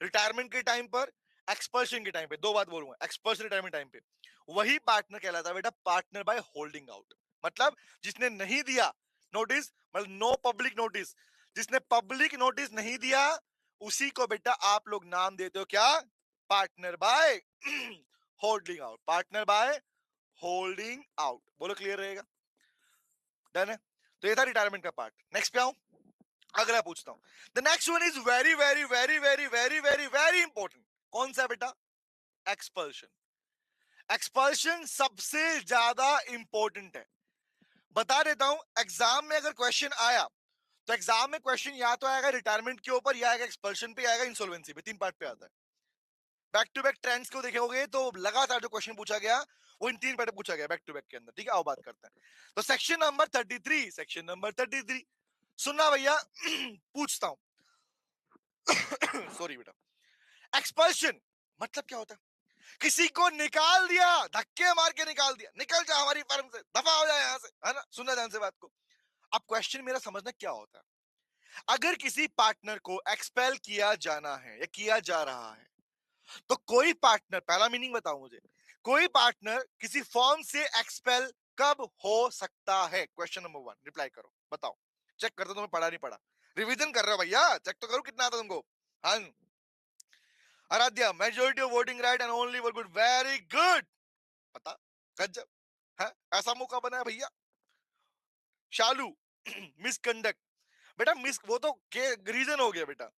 रिटायरमेंट के टाइम पर, एक्सपल्शन के टाइम पे, दो बात बोलूंगा, एक्सपल्शन रिटायरमेंट टाइम पे, वही पार्टनर कहलाता है बेटा पार्टनर बाय होल्डिंग आउट। मतलब जिसने नहीं दिया नोटिस, मतलब नो पब्लिक नोटिस, जिसने पब्लिक नोटिस नहीं दिया उसी को बेटा आप लोग नाम देते हो क्या? Partner by holding out, partner by holding out. बोलो क्लियर रहेगा? डन है? तो ये था रिटायरमेंट का पार्ट। नेक्स्ट पे आऊं, अगला पूछता हूं। The next one is very very very very very very very important. कौन सा बेटा? एक्सपल्शन। एक्सपल्शन सबसे ज्यादा इंपॉर्टेंट है। बता देता हूं, एग्जाम में अगर क्वेश्चन आया तो एग्जाम में क्वेश्चन या तो आएगा रिटायरमेंट के ऊपर, या आएगा एक्सपल्शन पे, आएगा इंसॉल्वेंसी पे, तीन पार्ट पे आता है। बैक टू बैक ट्रेंड्स को देखोगे तो लगातार जो क्वेश्चन पूछा गया वो इन तीन पार्ट पूछा गया बैक टू बैक के अंदर। ठीक है, आओ बात करते हैं। तो सेक्शन नंबर 33, सेक्शन नंबर 33 सुनना भैया पूछता हूं सॉरी बेटा। एक्सपल्शन मतलब क्या होता है? किसी को निकाल दिया, धक्के मार के निकाल दिया, निकल जा हमारी फर्म से, दफा हो जाए यहां से, है ना? सुनना ध्यान से बात को। अब क्वेश्चन मेरा समझना क्या होता है, अगर किसी पार्टनर को एक्सपेल किया जाना है या किया जा रहा है, तो कोई पार्टनर, पहला मीनिंग बताओ मुझे, कोई पार्टनर किसी फर्म से एक्सपेल कब हो सकता है? क्वेश्चन नंबर वन, रिप्लाई करो, बताओ। चेक करते तुम्हें पढ़ा नहीं पढ़ा, रिवीजन कर रहे हो भैया, चेक तो करो कितना आता तुमको। हाँ, Aaradhya, majority of voting right and only one good, very good, पता, गजब है, ऐसा मौका बना है भैया। शालू मिसकंडक्ट, बेटा मिस वो तो रीजन हो गया बेटा।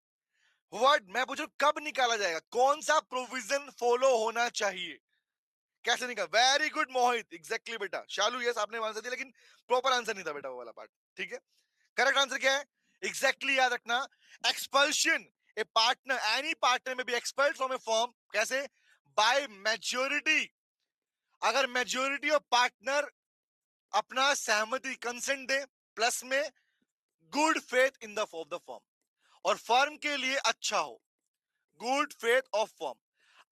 वर्ड मैं पूछू कब निकाला जाएगा, कौन सा प्रोविजन फॉलो होना चाहिए, कैसे निकाल? वेरी गुड मोहित, एग्जैक्टली बेटा। शालू यस आपने आंसर दिया, लेकिन प्रॉपर आंसर नहीं था बेटा वो वाला पार्ट। ठीक है, करेक्ट आंसर क्या है? एग्जैक्टली याद रखना, expulsion, a partner, any partner may be expelled from a firm, कैसे? By majority. अगर मेजोरिटी ऑफ पार्टनर अपना सहमति, कंसेंट दे, प्लस में good faith in the of the firm, और फर्म के लिए अच्छा हो, गुड फेथ ऑफ फर्म।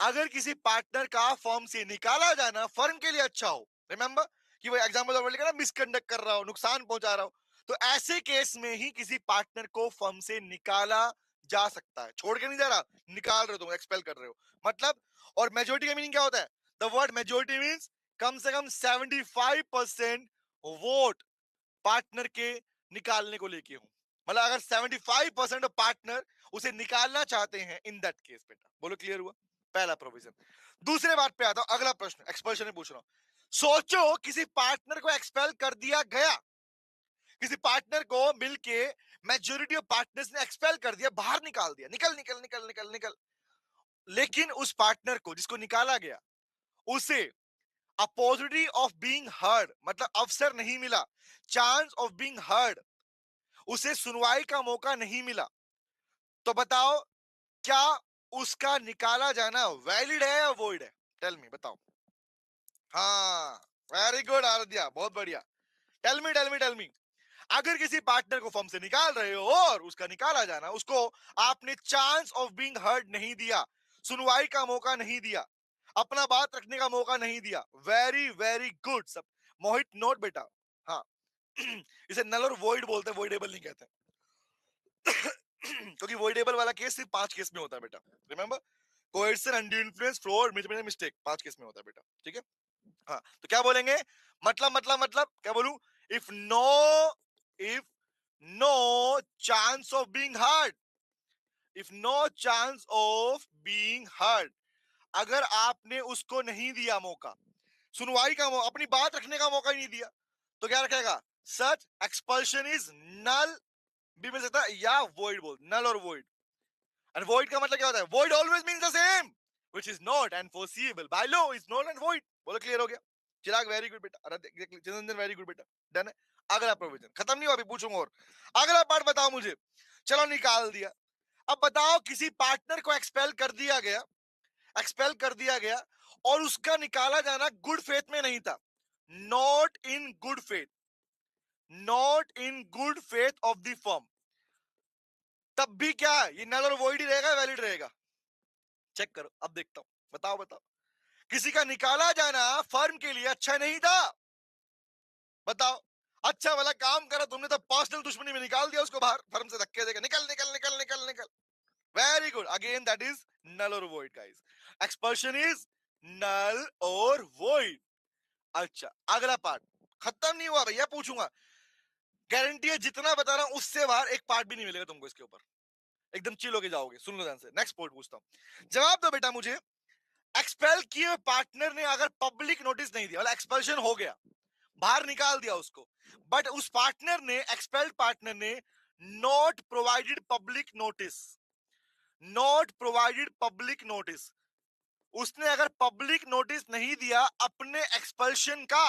अगर किसी पार्टनर का फर्म से निकाला जाना फर्म के लिए अच्छा हो, रिमेंबर कि वो एग्जांपल लिखा ना, मिसकंडक्ट कर रहा हो, नुकसान पहुंचा रहा हो, तो ऐसे केस में ही किसी पार्टनर को फर्म से निकाला जा सकता है। छोड़ के नहीं जा रहा, निकाल रहे हो तुम, एक्सपेल कर रहे हो मतलब। और मेजोरिटी का मीनिंग क्या होता है? द वर्ड मेजोरिटी मींस कम से कम 75% वोट पार्टनर के निकालने को लेके हूं। मतलब अगर 75% ऑफ पार्टनर उसे निकालना चाहते हैं इन दैट केस बेटा, बोलो क्लियर हुआ? पहला प्रोविजन। दूसरे बात पे आता हूं, अगला प्रश्न एक्सपेल्शन में पूछ रहा हूं। सोचो किसी पार्टनर को एक्सपेल कर दिया गया, किसी पार्टनर को मिलके मेजोरिटी ऑफ पार्टनर्स ने एक्सपेल कर दिया, बाहर निकाल दिया, निकल निकल निकल निकल निकल। लेकिन उस पार्टनर को जिसको निकाला गया उसे अपॉर्चुनिटी ऑफ बीइंग हर्ड, मतलब अवसर नहीं मिला, चांस ऑफ बीइंग हर्ड, उसे सुनवाई का मौका नहीं मिला, तो बताओ क्या उसका निकाला जाना वैलिड है या वॉइड है? टेल मी, बताओ। हाँ, वेरी गुड आराध्या, बहुत बढ़िया। Tell me tell me tell me, अगर किसी पार्टनर को फर्म से निकाल रहे हो और उसका निकाला जाना, उसको आपने चांस ऑफ बीइंग हर्ड नहीं दिया, सुनवाई का मौका नहीं दिया, अपना बात रखने का मौका नहीं दिया, वेरी वेरी गुड सब। मोहित नोट बेटा। हाँ इसे नल और वॉइड बोलते हैं, वॉइडेबल नहीं कहते। क्योंकि वॉइडेबल वाला केस सिर्फ 5 केस में होता है बेटा, remember, coercion, undue influence, fraud, mistake, 5 case में होता है बेटा, ठीक है। हाँ, तो क्या बोलेंगे? मतलब क्या बोलूं? If no, if no chance of being heard, if no chance of being heard, अगर आपने उसको नहीं दिया मौका, सुनवाई का मौका, अपनी बात रखने का मौका ही नहीं दिया, तो क्या रखेगा? सच एक्सपल्शन इज नल भी मिल सकता है या वॉइड, बोल नल और वॉइड। एंड वॉइड का मतलब क्या होता है? Void always means the same, which is not enforceable by law, is not and void. बोलो क्लियर हो गया? चिराग वेरी गुड बेटा, अरे चंदन वेरी गुड बेटा, डन है। अगला प्रोविजन खत्म नहीं हुआ, अभी पूछूंगा और। अगला पार्ट बताओ मुझे। चलो निकाल दिया, अब बताओ किसी पार्टनर को एक्सपेल कर दिया गया, एक्सपेल कर दिया गया और उसका निकाला जाना गुड फेथ में नहीं था, not in good faith, not in good faith of the firm, तब भी क्या ये नल और वॉइड ही रहेगा, वैलिड रहेगा? चेक करो, अब देखता हूं, बताओ बताओ। किसी का निकाला जाना फर्म के लिए अच्छा नहीं था, बताओ। अच्छा वाला काम करा तुमने, तो पर्सनल दुश्मनी में निकाल दिया उसको बाहर, फर्म से धक्के देकर निकल निकल निकल निकल निकल। Very good, again that is null और void guys, expulsion is null और वॉइड। अच्छा, अगला पार्ट खत्म नहीं हुआ भैया, पूछूंगा, गारंटी है जितना बता रहा हूं उससे बाहर एक पार्ट भी नहीं मिलेगा तुमको इसके ऊपर, एकदम चिल होके जाओगे। सुन लो ध्यान से, नेक्स्ट पॉइंट पूछता हूं, जवाब दो बेटा मुझे। एक्सपेल किए पार्टनर ने अगर पब्लिक नोटिस नहीं दिया, मतलब एक्सपेल्शन हो गया, बाहर निकाल दिया उसको, बट उस पार्टनर ने, एक्सपेल्ड पार्टनर ने not provided public notice, not provided public notice, उसने अगर पब्लिक नोटिस नहीं दिया अपने एक्सपल्शन का,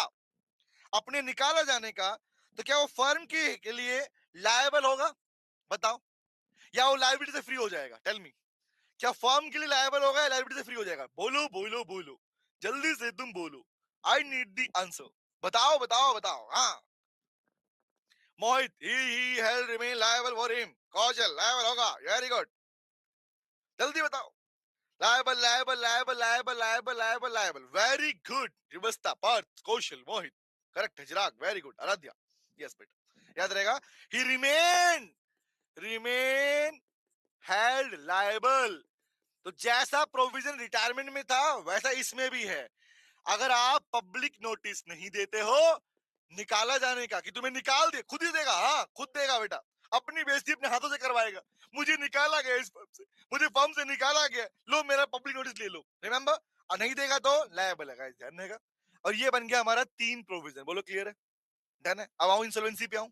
अपने निकाला जाने का, तो क्या वो फर्म के लिए लायबल होगा? बताओ, या वो लायबिलिटी से फ्री हो जाएगा? टेल मी, क्या फर्म के लिए लायबल होगा या लायबिलिटी से फ्री हो जाएगा? बोलो बोलो बोलो, जल्दी से तुम बोलो, आई नीड द आंसर। बताओ बताओ बताओ। हाँ Mohit, he shall remain liable for him, Kaushal liable होगा, वेरी गुड, जल्दी बताओ। Liable liable liable liable liable liable liable, very good, रिवस्था, पार्थ, कौशल, मोहित, करेक्ट है। Chirag very good, Aaradhya yes बेटा, याद रहेगा। He remain, remain held liable. तो जैसा प्रोविजन रिटायरमेंट में था वैसा इसमें भी है, अगर आप पब्लिक नोटिस नहीं देते हो निकाला जाने का, कि तुम्हें निकाल दे, खुद ही देगा, हाँ खुद देगा बेटा, अपनी बेइज्जती अपने हाथों से करवाएगा, मुझे निकाला गया इस फर्म से, मुझे फर्म से निकाला गया, लो मेरा पब्लिक नोटिस ले लो, रिमेंबर। और नहीं देगा तो लायबल है, ध्यान रहेगा। और ये बन गया हमारा 3 प्रोविजन, बोलो क्लियर है? डन है। अब आओ इंसॉल्वेंसी पे आऊं,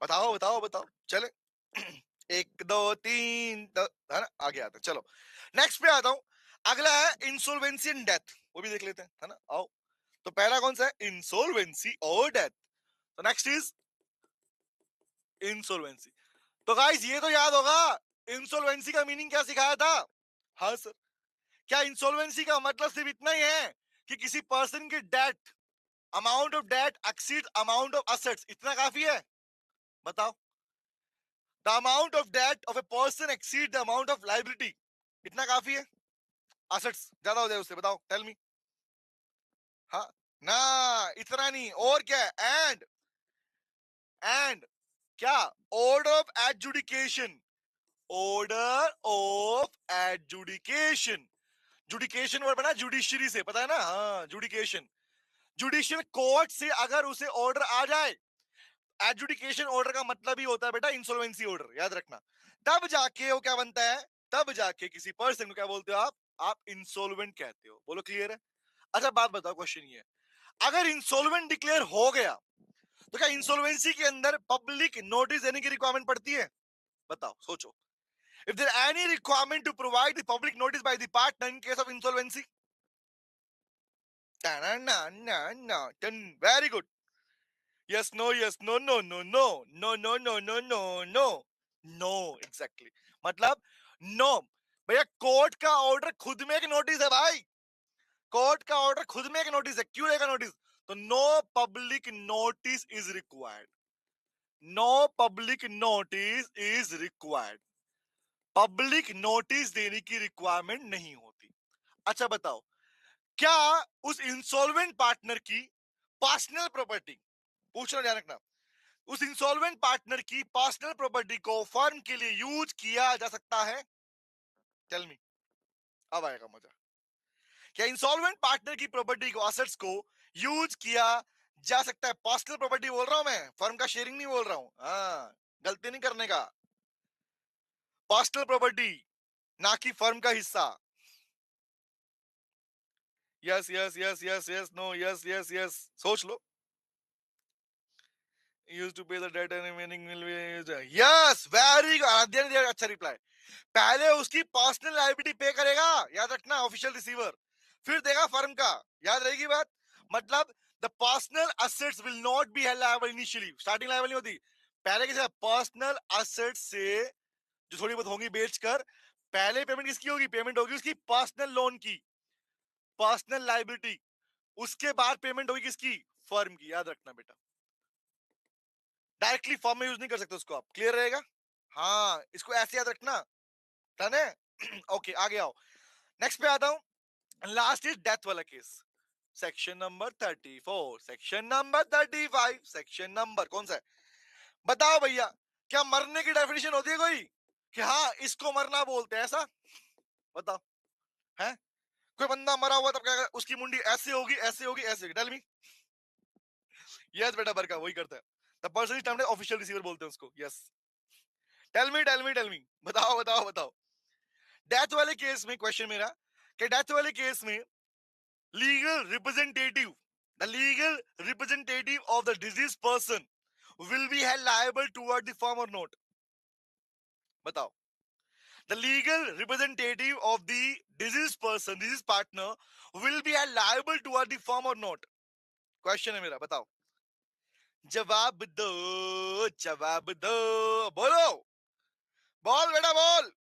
बताओ बताओ बताओ, चले 1 2 3 है ना, आगे आते हैं, चलो नेक्स्ट पे आता हूं। अगला है इंसॉल्वेंसी एंड डेथ, वो भी देख लेते हैं, है ना, आओ। तो पहला कौन सा है? इंसॉल्वेंसी और डेथ। तो नेक्स्ट इज इंसॉल्वेंसी। तो गाइस ये तो याद होगा, इंसॉल्वेंसी का मीनिंग क्या सिखाया था? हाँ सर, क्या इंसॉल्वेंसी का मतलब सिर्फ इतना ही है कि किसी पर्सन की debt, amount of debt exceed amount of assets, इतना काफी है? बताओ, the amount of debt of a person exceed the amount of liability, इतना काफी है? असेट्स ज्यादा हो जाए उससे, बताओ, टेल मी। हाँ ना, इतना नहीं, और क्या है? एंड क्या? Order of adjudication, order of adjudication, judication word बना जुडिशरी से, पता है ना, हाँ जुडिकेशन, जुडिशियल कोर्ट से अगर उसे ऑर्डर आ जाए, एडजुडिकेशन ऑर्डर का मतलब ही होता है बेटा इंसॉल्वेंसी ऑर्डर, याद रखना। तब जाके वो क्या बनता है, तब जाके किसी पर्सन को क्या बोलते हो आप इंसॉल्वेंट कहते हो। बोलो क्लियर है? अच्छा बात बताओ, क्वेश्चन ये है, अगर इंसॉल्वेंट डिक्लेयर हो गया तो क्या इंसॉल्वेंसी के अंदर पब्लिक नोटिस देने की रिक्वायरमेंट पड़ती है? बताओ, सोचो। If there any requirement to provide the public notice by the partner in case of insolvency? Very good. Yes, no, yes, no, no, no, no, no, no, no, no, no, no, no, exactly. मतलब no. भैया court का order खुद में एक notice है भाई, court का order खुद में एक नोटिस है, क्यों रहेगा नोटिस? तो no public notice is required, no public notice is required, public notice देने की रिक्वायरमेंट नहीं होती। अच्छा बताओ, क्या उस इंसॉल्वेंट पार्टनर की पर्सनल प्रॉपर्टी, पूछना ध्यान रखना, उस इंसॉल्वेंट पार्टनर की पर्सनल प्रॉपर्टी को फर्म के लिए यूज किया जा सकता है? टेल मी, अब आएगा मजा। क्या इंसॉल्वेंट पार्टनर की प्रॉपर्टी को, असेट्स को यूज किया जा सकता है? पर्सनल प्रॉपर्टी बोल रहा हूं मैं, फर्म का शेयरिंग नहीं बोल रहा हूं। हाँ, गलती नहीं करने का, पर्सनल प्रॉपर्टी, ना कि फर्म का हिस्सा। Yes yes yes yes yes, no, yes yes yes, सोच लो। Use to pay the debt and remaining will be used, yes very good, अच्छा रिप्लाई। पहले उसकी पर्सनल लायबिलिटी पे करेगा, याद रखना, ऑफिशियल रिसीवर, फिर देगा फर्म का, याद रहेगी बात। मतलब the personal assets will not B held liable initially, starting liable नहीं होती, पहले किसी पर्सनल असेट्स से जो थोड़ी बहुत होंगी बेचकर, पहले पेमेंट किसकी होगी? पेमेंट होगी उसकी पर्सनल लोन की, पर्सनल लायबिलिटी, उसके बाद पेमेंट होगी किसकी? फर्म की, याद रखना बेटा। डायरेक्टली फर्म में यूज नहीं कर सकते उसको आप, क्लियर रहेगा? हाँ, इसको ऐसे याद रखना, डन है? ओके, आगे आओ, नेक्स्ट पे आता हूं। लास्ट इज डेथ वाला case, section number 34, section number 35, section number कौन सा है? बताओ भैया, क्या मरने की डेफिनेशन होती है कोई कि हाँ इसको मरना बोलते हैं, ऐसा? बताओ, है कोई बंदा मरा हुआ तब क्या उसकी मुंडी ऐसे होगी, ऐसे होगी, ऐसे होगी? Tell me. यस बेटा, बरका वही करता है, the person is termed official receiver बोलते हैं उसको। Yes, tell me tell me tell me, बताओ बताओ बताओ। डेथ वाले केस में क्वेश्चन मेरा, कि डेथ वाले केस में legal representative, the legal representative of the deceased person will be held liable toward the firm or not? बताओ, the legal representative of the deceased person, deceased partner, will be held liable toward the firm or not? Question है मेरा, बताओ, जवाब दो, जवाब दो, बोलो, बोल बेटा बोल।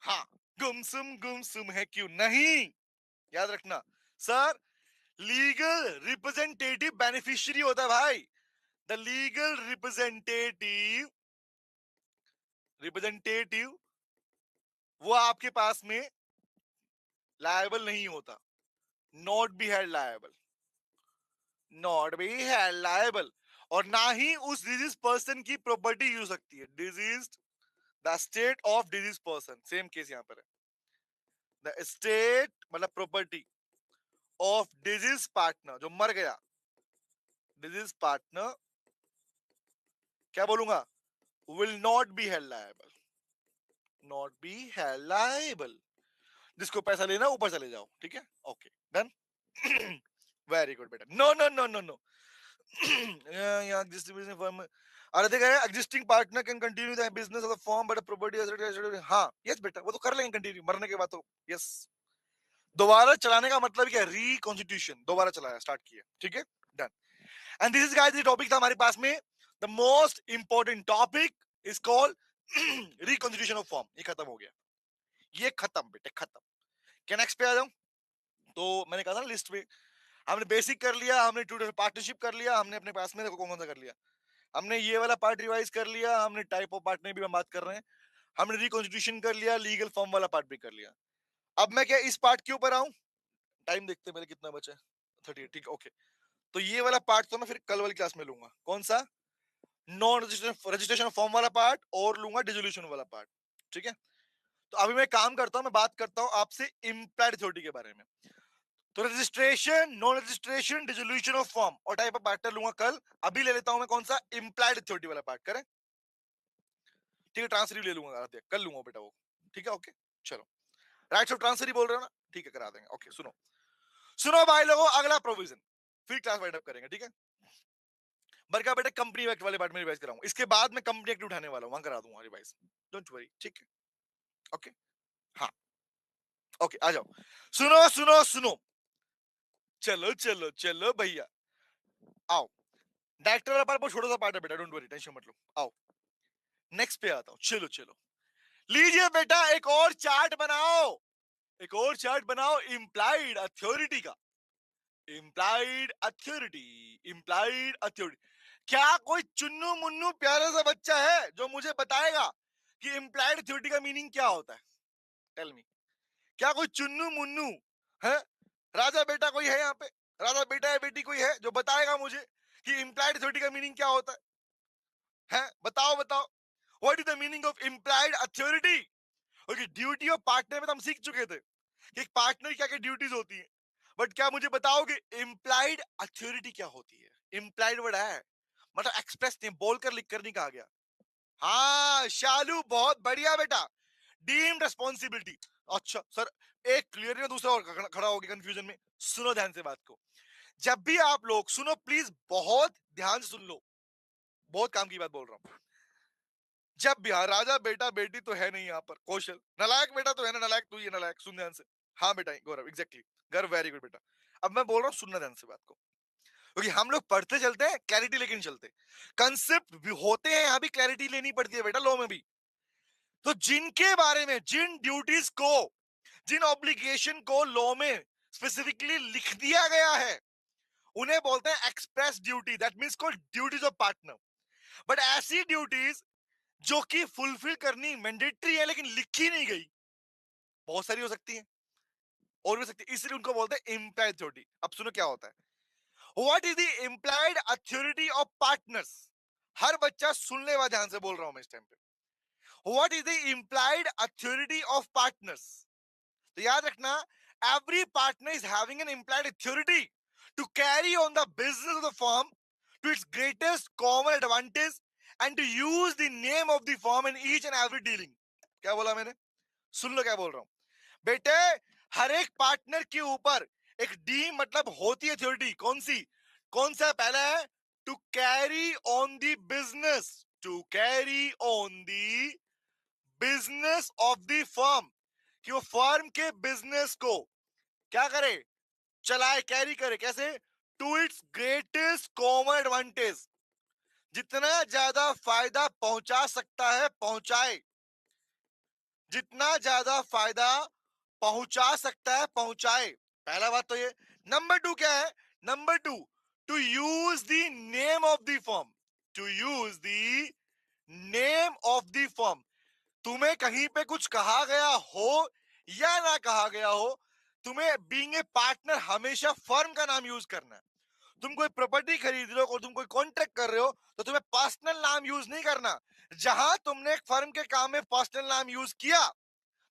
हाँ, गुमसुम है क्यों नहीं, याद रखना सर, लीगल रिप्रेजेंटेटिव बेनिफिशियरी होता है भाई, द लीगल रिप्रेजेंटेटिव वो आपके पास में लायबल नहीं होता, not be held liable, not be held liable, और ना ही उस डिजीज पर्सन की प्रॉपर्टी यूज सकती है। Disease, the state of disease person, same case यहां पर है, द स्टेट मतलब प्रॉपर्टी ऑफ डिजीज पार्टनर जो मर गया, डिजीज पार्टनर क्या बोलूंगा, will not B held liable, not be held liable. जिसको पैसा लेना ऊपर चले जाओ, ठीक है, ओके डन। वेरी गुड बेटा, no no no no no. यहाँ डिस्ट्रीब्यूशन फर्म, अरे देखा है, existing partner can continue the business of the firm but property, हाँ यस बेटा, वो तो कर लेंगे कंटिन्यू मरने के बाद तो, यस। दोबारा चलाने का मतलब क्या है? रिकॉन्स्टिट्यूशन, दोबारा चलाया, स्टार्ट किया, ठीक है, done. And this is guys, ये टॉपिक था हमारे पास में, the most important topic is called reconstitution of firm. ये खत्म हो गया, ये खत्म बेटे, खत्म। क्या नेक्स्ट पे आ जाऊं? तो मैंने कहा था ना लिस्ट में, हमने बेसिक कर लिया, हमने टू पार्टनरशिप कर लिया, हमने अपने पास में देखो कौन कौन सा कर लिया, हमने ये वाला पार्ट रिवाइज कर लिया, हमने टाइप ऑफ पार्टनर भी हम बात कर रहे हैं, हमने रिकॉन्स्टिट्यूशन कर लिया, लीगल फॉर्म वाला पार्ट भी कर लिया। अब मैं क्या इस पार्ट के ऊपर आऊं? टाइम देखते मेरे कितना बचा है, 30, ठीक है, ओके। तो ये वाला पार्ट तो मैं फिर कल वाली क्लास में लूंगा, कौन सा? नॉन रजिस्ट्रेशन फॉर्म वाला पार्ट, और लूंगा डिसोल्यूशन वाला पार्ट, ठीक है। तो अभी मैं काम करता हूं, मैं बात करता हूं आपसे इम्प्लाइड अथॉरिटी के बारे में। तो registration, non registration, dissolution of form और टाइप ऑफ पार्टनर लूंगा कल। अभी ले लेता हूं मैं कौन सा, इम्प्लाइड अथॉरिटी वाला पार्ट करें। ठीक है, ट्रांसफर ले लूंगा, कल लूंगा बेटा वो। ठीक है, ओके चलो। राइट्स ऑफ ट्रांसफर बोल रहे हो ना, ठीक है करा देंगे। ओके सुनो, सुनो भाई लोगों, अगला प्रोविजन फिर क्लास वाइंड अप करेंगे। ठीक है, बरका बेटा कंपनी एक्ट वाले पार्ट में रिवाइज कराऊंगा, इसके बाद मैं कंपनी एक्ट उठाने वाला हूं, वहां करा दूंगा रिवाइज, डोंट वरी। ठीक है, ओके हाँ, ओके आ जाओ। सुनो सुनो सुनो, चलो चलो चलो भैया, आओ। डायरेक्टर वाला पार्ट बहुत छोटा सा पार्ट है बेटा, डोंट वरी, टेंशन मत लो। आओ नेक्स्ट पे आता हूं, चलो चलो। लीजिए बेटा एक और चार्ट बनाओ, एक और चार्ट बनाओ इंप्लाइड अथॉरिटी का। Implied authority, implied authority. क्या कोई चुन्नू मुन्नू प्यारा सा बच्चा है जो मुझे बताएगा कि इंप्लाइड अथॉरिटी का मीनिंग क्या होता है? Tell me. क्या कोई चुन्नू मुन्नू है? राजा बेटा कोई है यहाँ पे? राजा बेटा या बेटी कोई है जो बताएगा मुझे कि इंप्लाइड अथॉरिटी का मीनिंग क्या होता है? बताओ बताओ, what is the meaning of implied authority? Okay, duty of partner में तो हम सीख चुके थे कि एक पार्टनर की क्या क्या ड्यूटीज होती है, बट क्या मुझे बताओगे इम्प्लाइड अथॉरिटी क्या होती है? इम्प्लाइड वर्ड है, मतलब एक्सप्रेस नहीं, बोलकर लिख कर नहीं कहा गया। हाँ शालू, बहुत बढ़िया बेटा, डीम्ड रिस्पॉन्सिबिलिटी। अच्छा सर, एक क्लियर है, दूसरा और खड़ा हो गया कंफ्यूजन में। सुनो ध्यान से बात को, जब भी आप लोग सुनो प्लीज, बहुत ध्यान से सुन लो, बहुत काम की बात बोल रहा हूं। जब भी, हाँ राजा बेटा बेटी तो है नहीं यहाँ पर, कौशल नालायक बेटा तो है ना, नालायक तू ही है नालायक, सुन ध्यान से। हाँ बेटा गौरव, एग्जैक्टली गर्व, वेरी गुड बेटा। अब मैं बोल रहा हूँ, सुनना ध्यान से बात को, क्योंकि हम लोग पढ़ते चलते हैं क्लैरिटी लेके नहीं चलते। कंसेप्ट भी होते हैं, यहाँ भी क्लैरिटी लेनी पड़ती है बेटा, लॉ में भी। तो जिनके बारे में, जिन ड्यूटीज को, जिन ऑब्लिगेशन को लॉ में स्पेसिफिकली लिख दिया गया है, उन्हें बोलते हैं express duty, that means called duties of partner. But ऐसी ड्यूटीज जो कि फुलफिल करनी मैंडेटरी है लेकिन लिखी नहीं गई, बहुत सारी हो सकती है और भी हो सकती है, इसलिए उनको बोलते हैं इम्प्लाइड अथॉरिटी। अब सुनो क्या होता है, what is the implied authority of partners? हर बच्चा सुन ले, ध्यान से बोल रहा हूं मैं इस टाइम पे। What is the implied authority of partners? तो याद रखना, every partner is having an implied authority to carry on the business of the firm to its greatest common advantage and to use the name of the firm in each and every dealing। क्या बोला मैंने? सुन लो क्या बोल रहा हूं बेटे, हर एक partner के ऊपर एक डी मतलब होती है अथॉरिटी, कौन सी? कौन सा पहला है? To carry on the business, to carry on the business of the firm, कि वो फर्म के बिजनेस को क्या करे? चलाए, कैरी करे, कैसे? To its greatest common advantage, जितना ज्यादा फायदा पहुंचा सकता है पहुंचाए, जितना ज्यादा फायदा पहुंचा सकता है पहुंचाए। पहला बात तो ये। नंबर टू क्या है? Number two, to use the name of the firm, to use the name of the firm. तुम्हें कहीं पे कुछ कहा गया हो या ना कहा गया हो, तुम्हें बीइंग ए पार्टनर हमेशा फर्म का नाम यूज करना है। तुम कोई प्रॉपर्टी खरीद रहे हो और तुम कोई कॉन्ट्रैक्ट कर रहे हो, तो तुम्हें पर्सनल नाम यूज नहीं करना। जहां तुमने एक फर्म के काम में पर्सनल नाम यूज किया,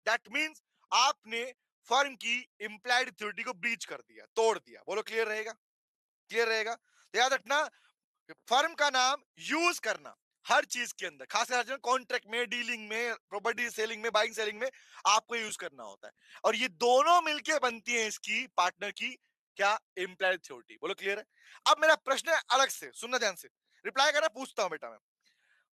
दैट मींस आपने फर्म की इंप्लाइड अथॉरिटी को ब्रीच कर दिया, तोड़ दिया। बोलो क्लियर रहेगा? क्लियर रहेगा? तो याद रखना, फर्म का नाम यूज करना हर चीज के अंदर, खासकर कॉन्ट्रैक्ट में, डीलिंग में, प्रॉपर्टी सेलिंग में, बाइंग सेलिंग में आपको यूज करना होता है। और ये दोनों मिलके बनती है इसकी पार्टनर की क्या? Implied authority. बोलो क्लियर है? अब मेरा प्रश्न है अलग से, सुनना ध्यान से, रिप्लाई करना, पूछता हूं बेटा मैं।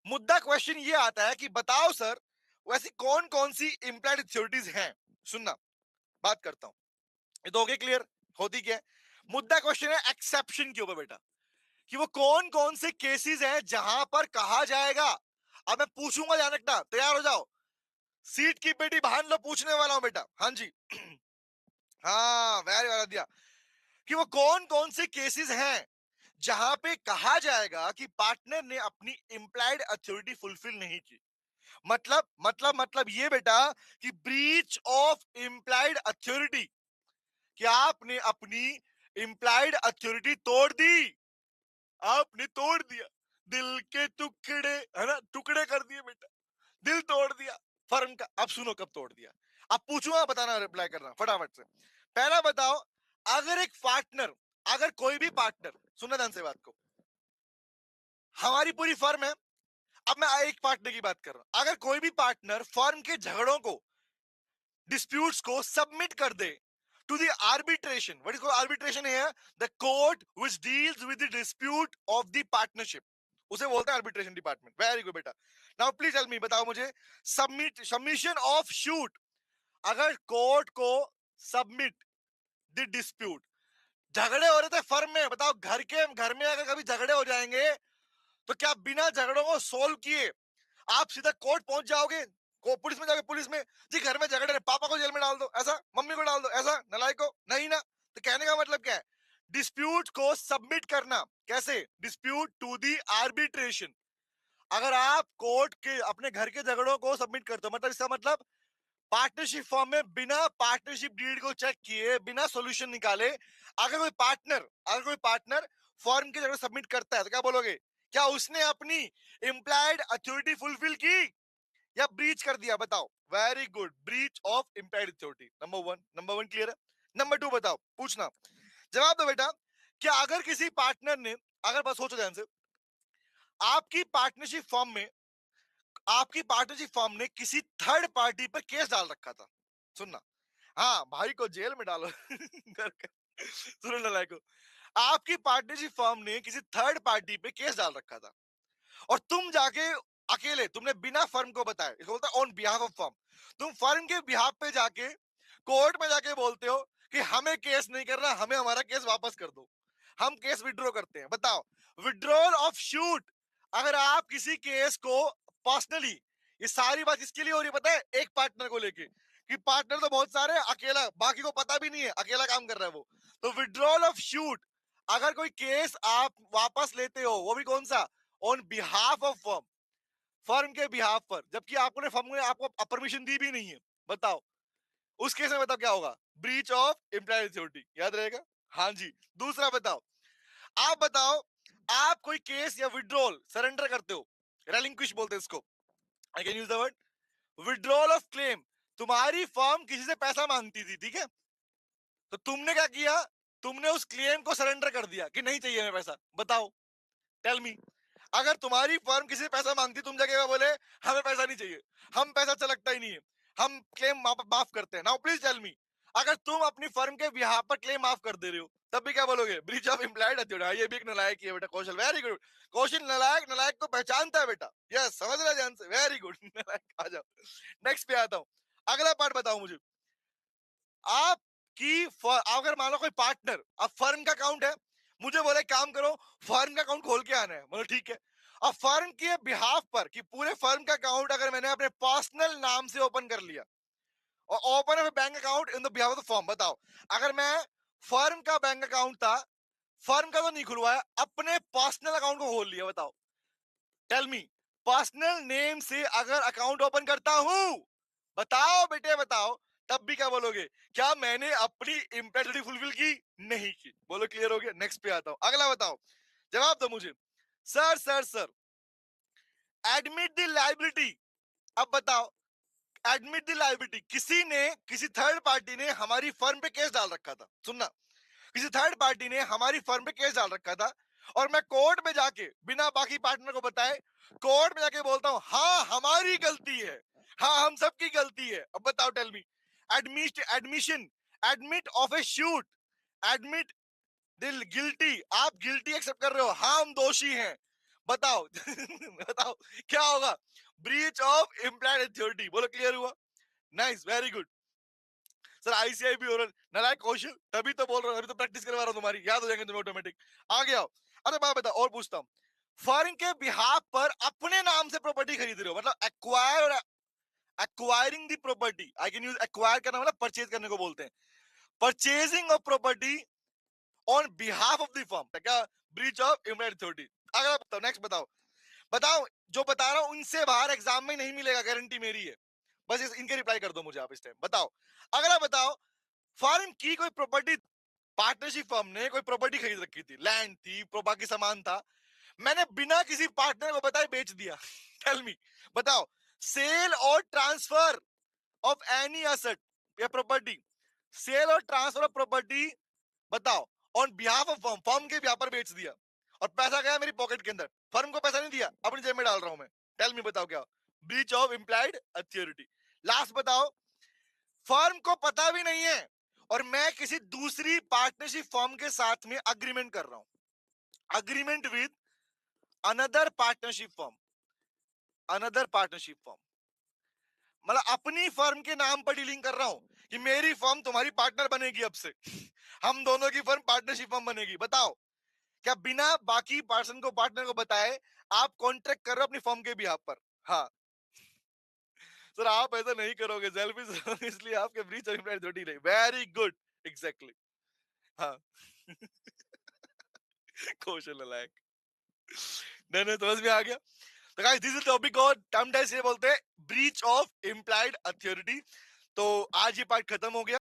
मुद्दा क्वेश्चन ये आता है कि बताओ सर, वैसी कौन कौन सी इंप्लाइड अथॉरिटीज हैं? सुनना, बात करता हूं, ये तो हो गया क्लियर, होती क्या है? मुद्दा क्वेश्चन है एक्सेप्शन के ऊपर बेटा, कि वो कौन कौन से केसेस हैं जहां पर कहा जाएगा। अब मैं पूछूंगा, ध्यान रखना, तैयार हो जाओ, सीट की पेटी बांध लो, पूछने वाला हूं बेटा। हाँ जी हाँ वेरी वाला दिया, कि वो कौन कौन से केसेस हैं जहां पे कहा जाएगा कि पार्टनर ने अपनी इंप्लाइड अथॉरिटी फुलफिल नहीं की। मतलब ये बेटा कि ब्रीच ऑफ इंप्लाइड अथॉरिटी, कि आपने अपनी इंप्लाइड अथॉरिटी तोड़ दी, आपने तोड़ दिया, दिल के टुकड़े, है ना, टुकड़े कर दिए बेटा, दिल तोड़ दिया फर्म का। अब सुनो कब तोड़ दिया, अब पूछूंगा, बताना, रिप्लाई करना फटाफट से। पहला बताओ, अगर एक पार्टनर, अगर कोई भी पार्टनर, सुनना ध्यान से बात को, हमारी पूरी फर्म है, अब मैं एक पार्टनर की बात कर रहा हूं, अगर कोई भी पार्टनर फर्म के झगड़ों को, डिस्प्यूट्स को सबमिट कर दे to the arbitration, what is called arbitration है, the court which deals with the dispute of the partnership, उसे बोलते हैं आर्बिट्रेशन डिपार्टमेंट। वेरी गुड बेटा। नाउ प्लीज टेल मी, बताओ मुझे, सबमिशन ऑफ शूट, अगर कोर्ट को सबमिट द डिस्प्यूट, झगड़े हो रहे थे फर्म में, बताओ घर में अगर कभी झगड़े हो जाएंगे तो क्या बिना झगड़ों को सोल्व किए आप सीधा कोर्ट पहुंच जाओगे, को पुलिस में जाओगे, पुलिस में जी घर में झगड़े रहे, पापा को जेल में डाल दो, ऐसा मम्मी को डाल दो, ऐसा नलायक को, नहीं ना। तो कहने का मतलब क्या है, डिस्प्यूट को सबमिट करना, कैसे, डिस्प्यूट टू दी आर्बिट्रेशन, अगर आप कोर्ट के अपने घर के झगड़ों को सबमिट करते हो, मतलब इसका मतलब पार्टनरशिप फॉर्म में बिना पार्टनरशिप डीड को चेक किए, बिना सॉल्यूशन निकाले, अगर कोई पार्टनर फॉर्म के जगह सबमिट करता है तो क्या बोलोगे, क्या उसने अपनी इम्प्लाइड अथॉरिटी फुलफिल की या ब्रीच कर दिया, बताओ। Very good, breach of implied authority, number one clear है। नंबर टू बताओ, पूछना, जवाब दो बेटा, क्या अगर किसी पार्टनर ने, अगर बस सोचो ध्यान से, आपकी पार्टनरशिप फॉर्म में, आपकी पार्टनरशिप फॉर्म ने किसी थर्ड पार्टी पर केस डाल रखा था, सुनना, हाँ भाई को जेल में डालो घर का, सुनो नालायक को, आपकी पार्टनरशिप फर्म ने किसी थर्ड पार्टी पे केस डाल रखा था और तुम जाके अकेले, तुमने बिना फर्म को बताया, इसको बोलता है ऑन बिहाफ ऑफ फर्म, तुम फर्म के बिहाफ पे जाके कोर्ट में जाके बोलते हो कि हमें केस नहीं करना, हमें हमारा केस वापस कर दो, हम केस विड्रॉ करते हैं। बताओ, विड्रॉल ऑफ शूट, अगर आप किसी केस को पर्सनली, ये सारी बात किसके लिए हो रही है पता है, एक पार्टनर को लेके, कि पार्टनर तो बहुत सारे हैं, अकेला बाकी को पता भी नहीं है, अकेला काम कर रहा है वो, तो विड्रॉल ऑफ शूट, अगर कोई केस आप वापस लेते हो, वो भी कौन सा, on behalf of firm, firm के बिहाफ पर, जबकि आपने फर्म ने आपको परमिशन दी भी नहीं है, बताओ उस केस में बताओ क्या होगा, ब्रीच ऑफ एम्प्लॉय अथॉरिटी, याद रहेगा। हाँ जी। दूसरा बताओ, आप बताओ, आप कोई केस या विड्रॉल सरेंडर करते हो, रेलिंक्विश बोलते हैं इसको, I can use the word withdrawal of claim, तुम्हारी फर्म किसी से पैसा मांगती थी, ठीक है, तो तुमने क्या किया, तुमने उस क्लेम को सरेंडर कर दिया कि नहीं चाहिए हमें पैसा, बताओ, टेल मी, अगर तुम्हारी फर्म किसी से पैसा मांगती, तुम जगह बोले हमें पैसा नहीं चाहिए, हम पैसा चलकता ही नहीं है, हम क्लेम माफ करते हैं, नाउ प्लीज टेल मी, अगर तुम अपनी फर्म के बिहाफ पर क्लेम माफ कर दे रहे हो, तब भी क्या बोलोगे, ब्रीच ऑफ इम्प्लाइड अथॉरिटी, ये भी एक नलायक ही है बेटा, कौशल, वेरी गुड, कौशल नलायक, नलायक को पहचानता है बेटा, यस समझ रहे ध्यान से, वेरी गुड नलायक, आ जाओ, नेक्स्ट पे आता हूं, अगला पार्ट बताओ मुझे, आपकी अगर मान लो कोई पार्टनर, अब फर्म का अकाउंट है, मुझे बोले काम करो, फर्म का अकाउंट खोल के आना है, बोलो ठीक है, अब फर्म के बिहाफ पर कि पूरे फर्म का अकाउंट अगर मैंने अपने पर्सनल नाम से ओपन कर लिया और open bank account in the behalf of the firm, बताओ, अगर मैं फर्म का बैंक अकाउंट था, फर्म का तो नहीं खुलवाया, अपने पर्सनल अकाउंट को खोल लिया, बताओ, टेल मी, पर्सनल नेम से अगर अकाउंट ओपन करता हूं, बताओ बेटे बताओ, तब भी क्या बोलोगे, क्या मैंने अपनी इम्पेरिटी फुलफिल की, नहीं की, बोलो क्लियर हो गया। नेक्स्ट पे आता हूं, अगला बताओ, जवाब दो मुझे, सर एडमिट द लाइबिलिटी, अब बताओ, एडमिट द लाइबिलिटी, किसी ने, किसी थर्ड पार्टी ने हमारी फर्म पे केस डाल रखा था, सुनना, किसी थर्ड पार्टी ने हमारी फर्म पे केस डाल रखा था और मैं कोर्ट में जाके बिना बाकी पार्टनर को बताए कोर्ट में जाके बोलता हूं हाँ हमारी गलती है, हाँ हम सबकी गलती है, अब बताओ, tell me, admission, admit of a shoot, admitted guilty, आप गिल्टी एक्सेप्ट कर रहे हो, हाँ हम दोषी हैं, बताओ बताओ क्या होगा, ब्रीच ऑफ इम्प्लाइड अथॉरिटी, बोलो क्लियर हुआ, nice, very good, sir ICI भी हो रहा है, नालायक कौशल, तभी तो बोल रहा हूँ, अभी तो प्रैक्टिस करवा रहा हूँ, तुम्हारी याद हो जाएंगे तुम्हें ऑटोमेटिक, आ गया। अरे बात बता, और पूछता हूँ, फर्म के बिहाफ पर अपने नाम से प्रॉपर्टी खरीद रहे हो, मतलब एक्वायर और acquiring the property, I can use acquire करना, मतलब परचेज करने को बोलते हैं, purchasing of property on behalf of the firm, क्या, ब्रीच ऑफ इम्प्लाइड अथॉरिटी। अगला बताओ, नेक्स्ट बताओ, बताओ, जो बता रहा हूं उनसे बाहर एग्जाम में नहीं मिलेगा, गारंटी मेरी है, बस इनके रिप्लाई कर दो मुझे आप इस टाइम, बताओ, अगला बताओ, फर्म की कोई प्रॉपर्टी, पार्टनरशिप फर्म ने कोई प्रॉपर्टी खरीद रखी थी, लैंड थी, बाकी सामान था, मैंने बिना किसी पार्टनर को बताए बेच दिया टेल मी, बताओ, सेल और ट्रांसफर ऑफ एनी एसेट या प्रॉपर्टी, सेल और ट्रांसफर ऑफ प्रॉपर्टी बताओ, on behalf of firm, firm के व्यापार बेच दिया और पैसा गया मेरी पॉकेट के अंदर, फर्म को पैसा नहीं दिया, अपनी जेब में डाल रहा हूं मैं। टेल मी, बताओ क्या? Breach of implied authority. Last बताओ, फर्म को पता भी नहीं है और मैं किसी दूसरी पार्टनरशिप फर्म के साथ में अग्रीमेंट कर रहा हूं, agreement with another partnership firm, another partnership firm, मतलब अपनी फर्म के नाम पर डीलिंग कर रहा हूं कि मेरी फर्म तुम्हारी पार्टनर बनेगी अब से। हम दोनों की फर्म पार्टनरशिप फर्म बनेगी। बताओ, क्या बिना बाकी पर्सन को, पार्टनर को बताए आप कॉन्ट्रैक्ट कर रहे हो अपनी फर्म के बिहाफ पर? हाँ सर, आप ऐसा नहीं करोगे, सेल्फिश इसलिए आपके ब्रीच ऑफ इम्प्लाइड अथॉरिटी नहीं। Very good, exactly. हाँ कौशल लायक। नहीं नहीं, समझ में आ गया। तो गाइस, दिस इज टॉपिक और टर्म टेस्ट, ये बोलते हैं ब्रीच ऑफ इम्प्लाइड अथॉरिटी। तो आज ये पार्ट खत्म हो गया।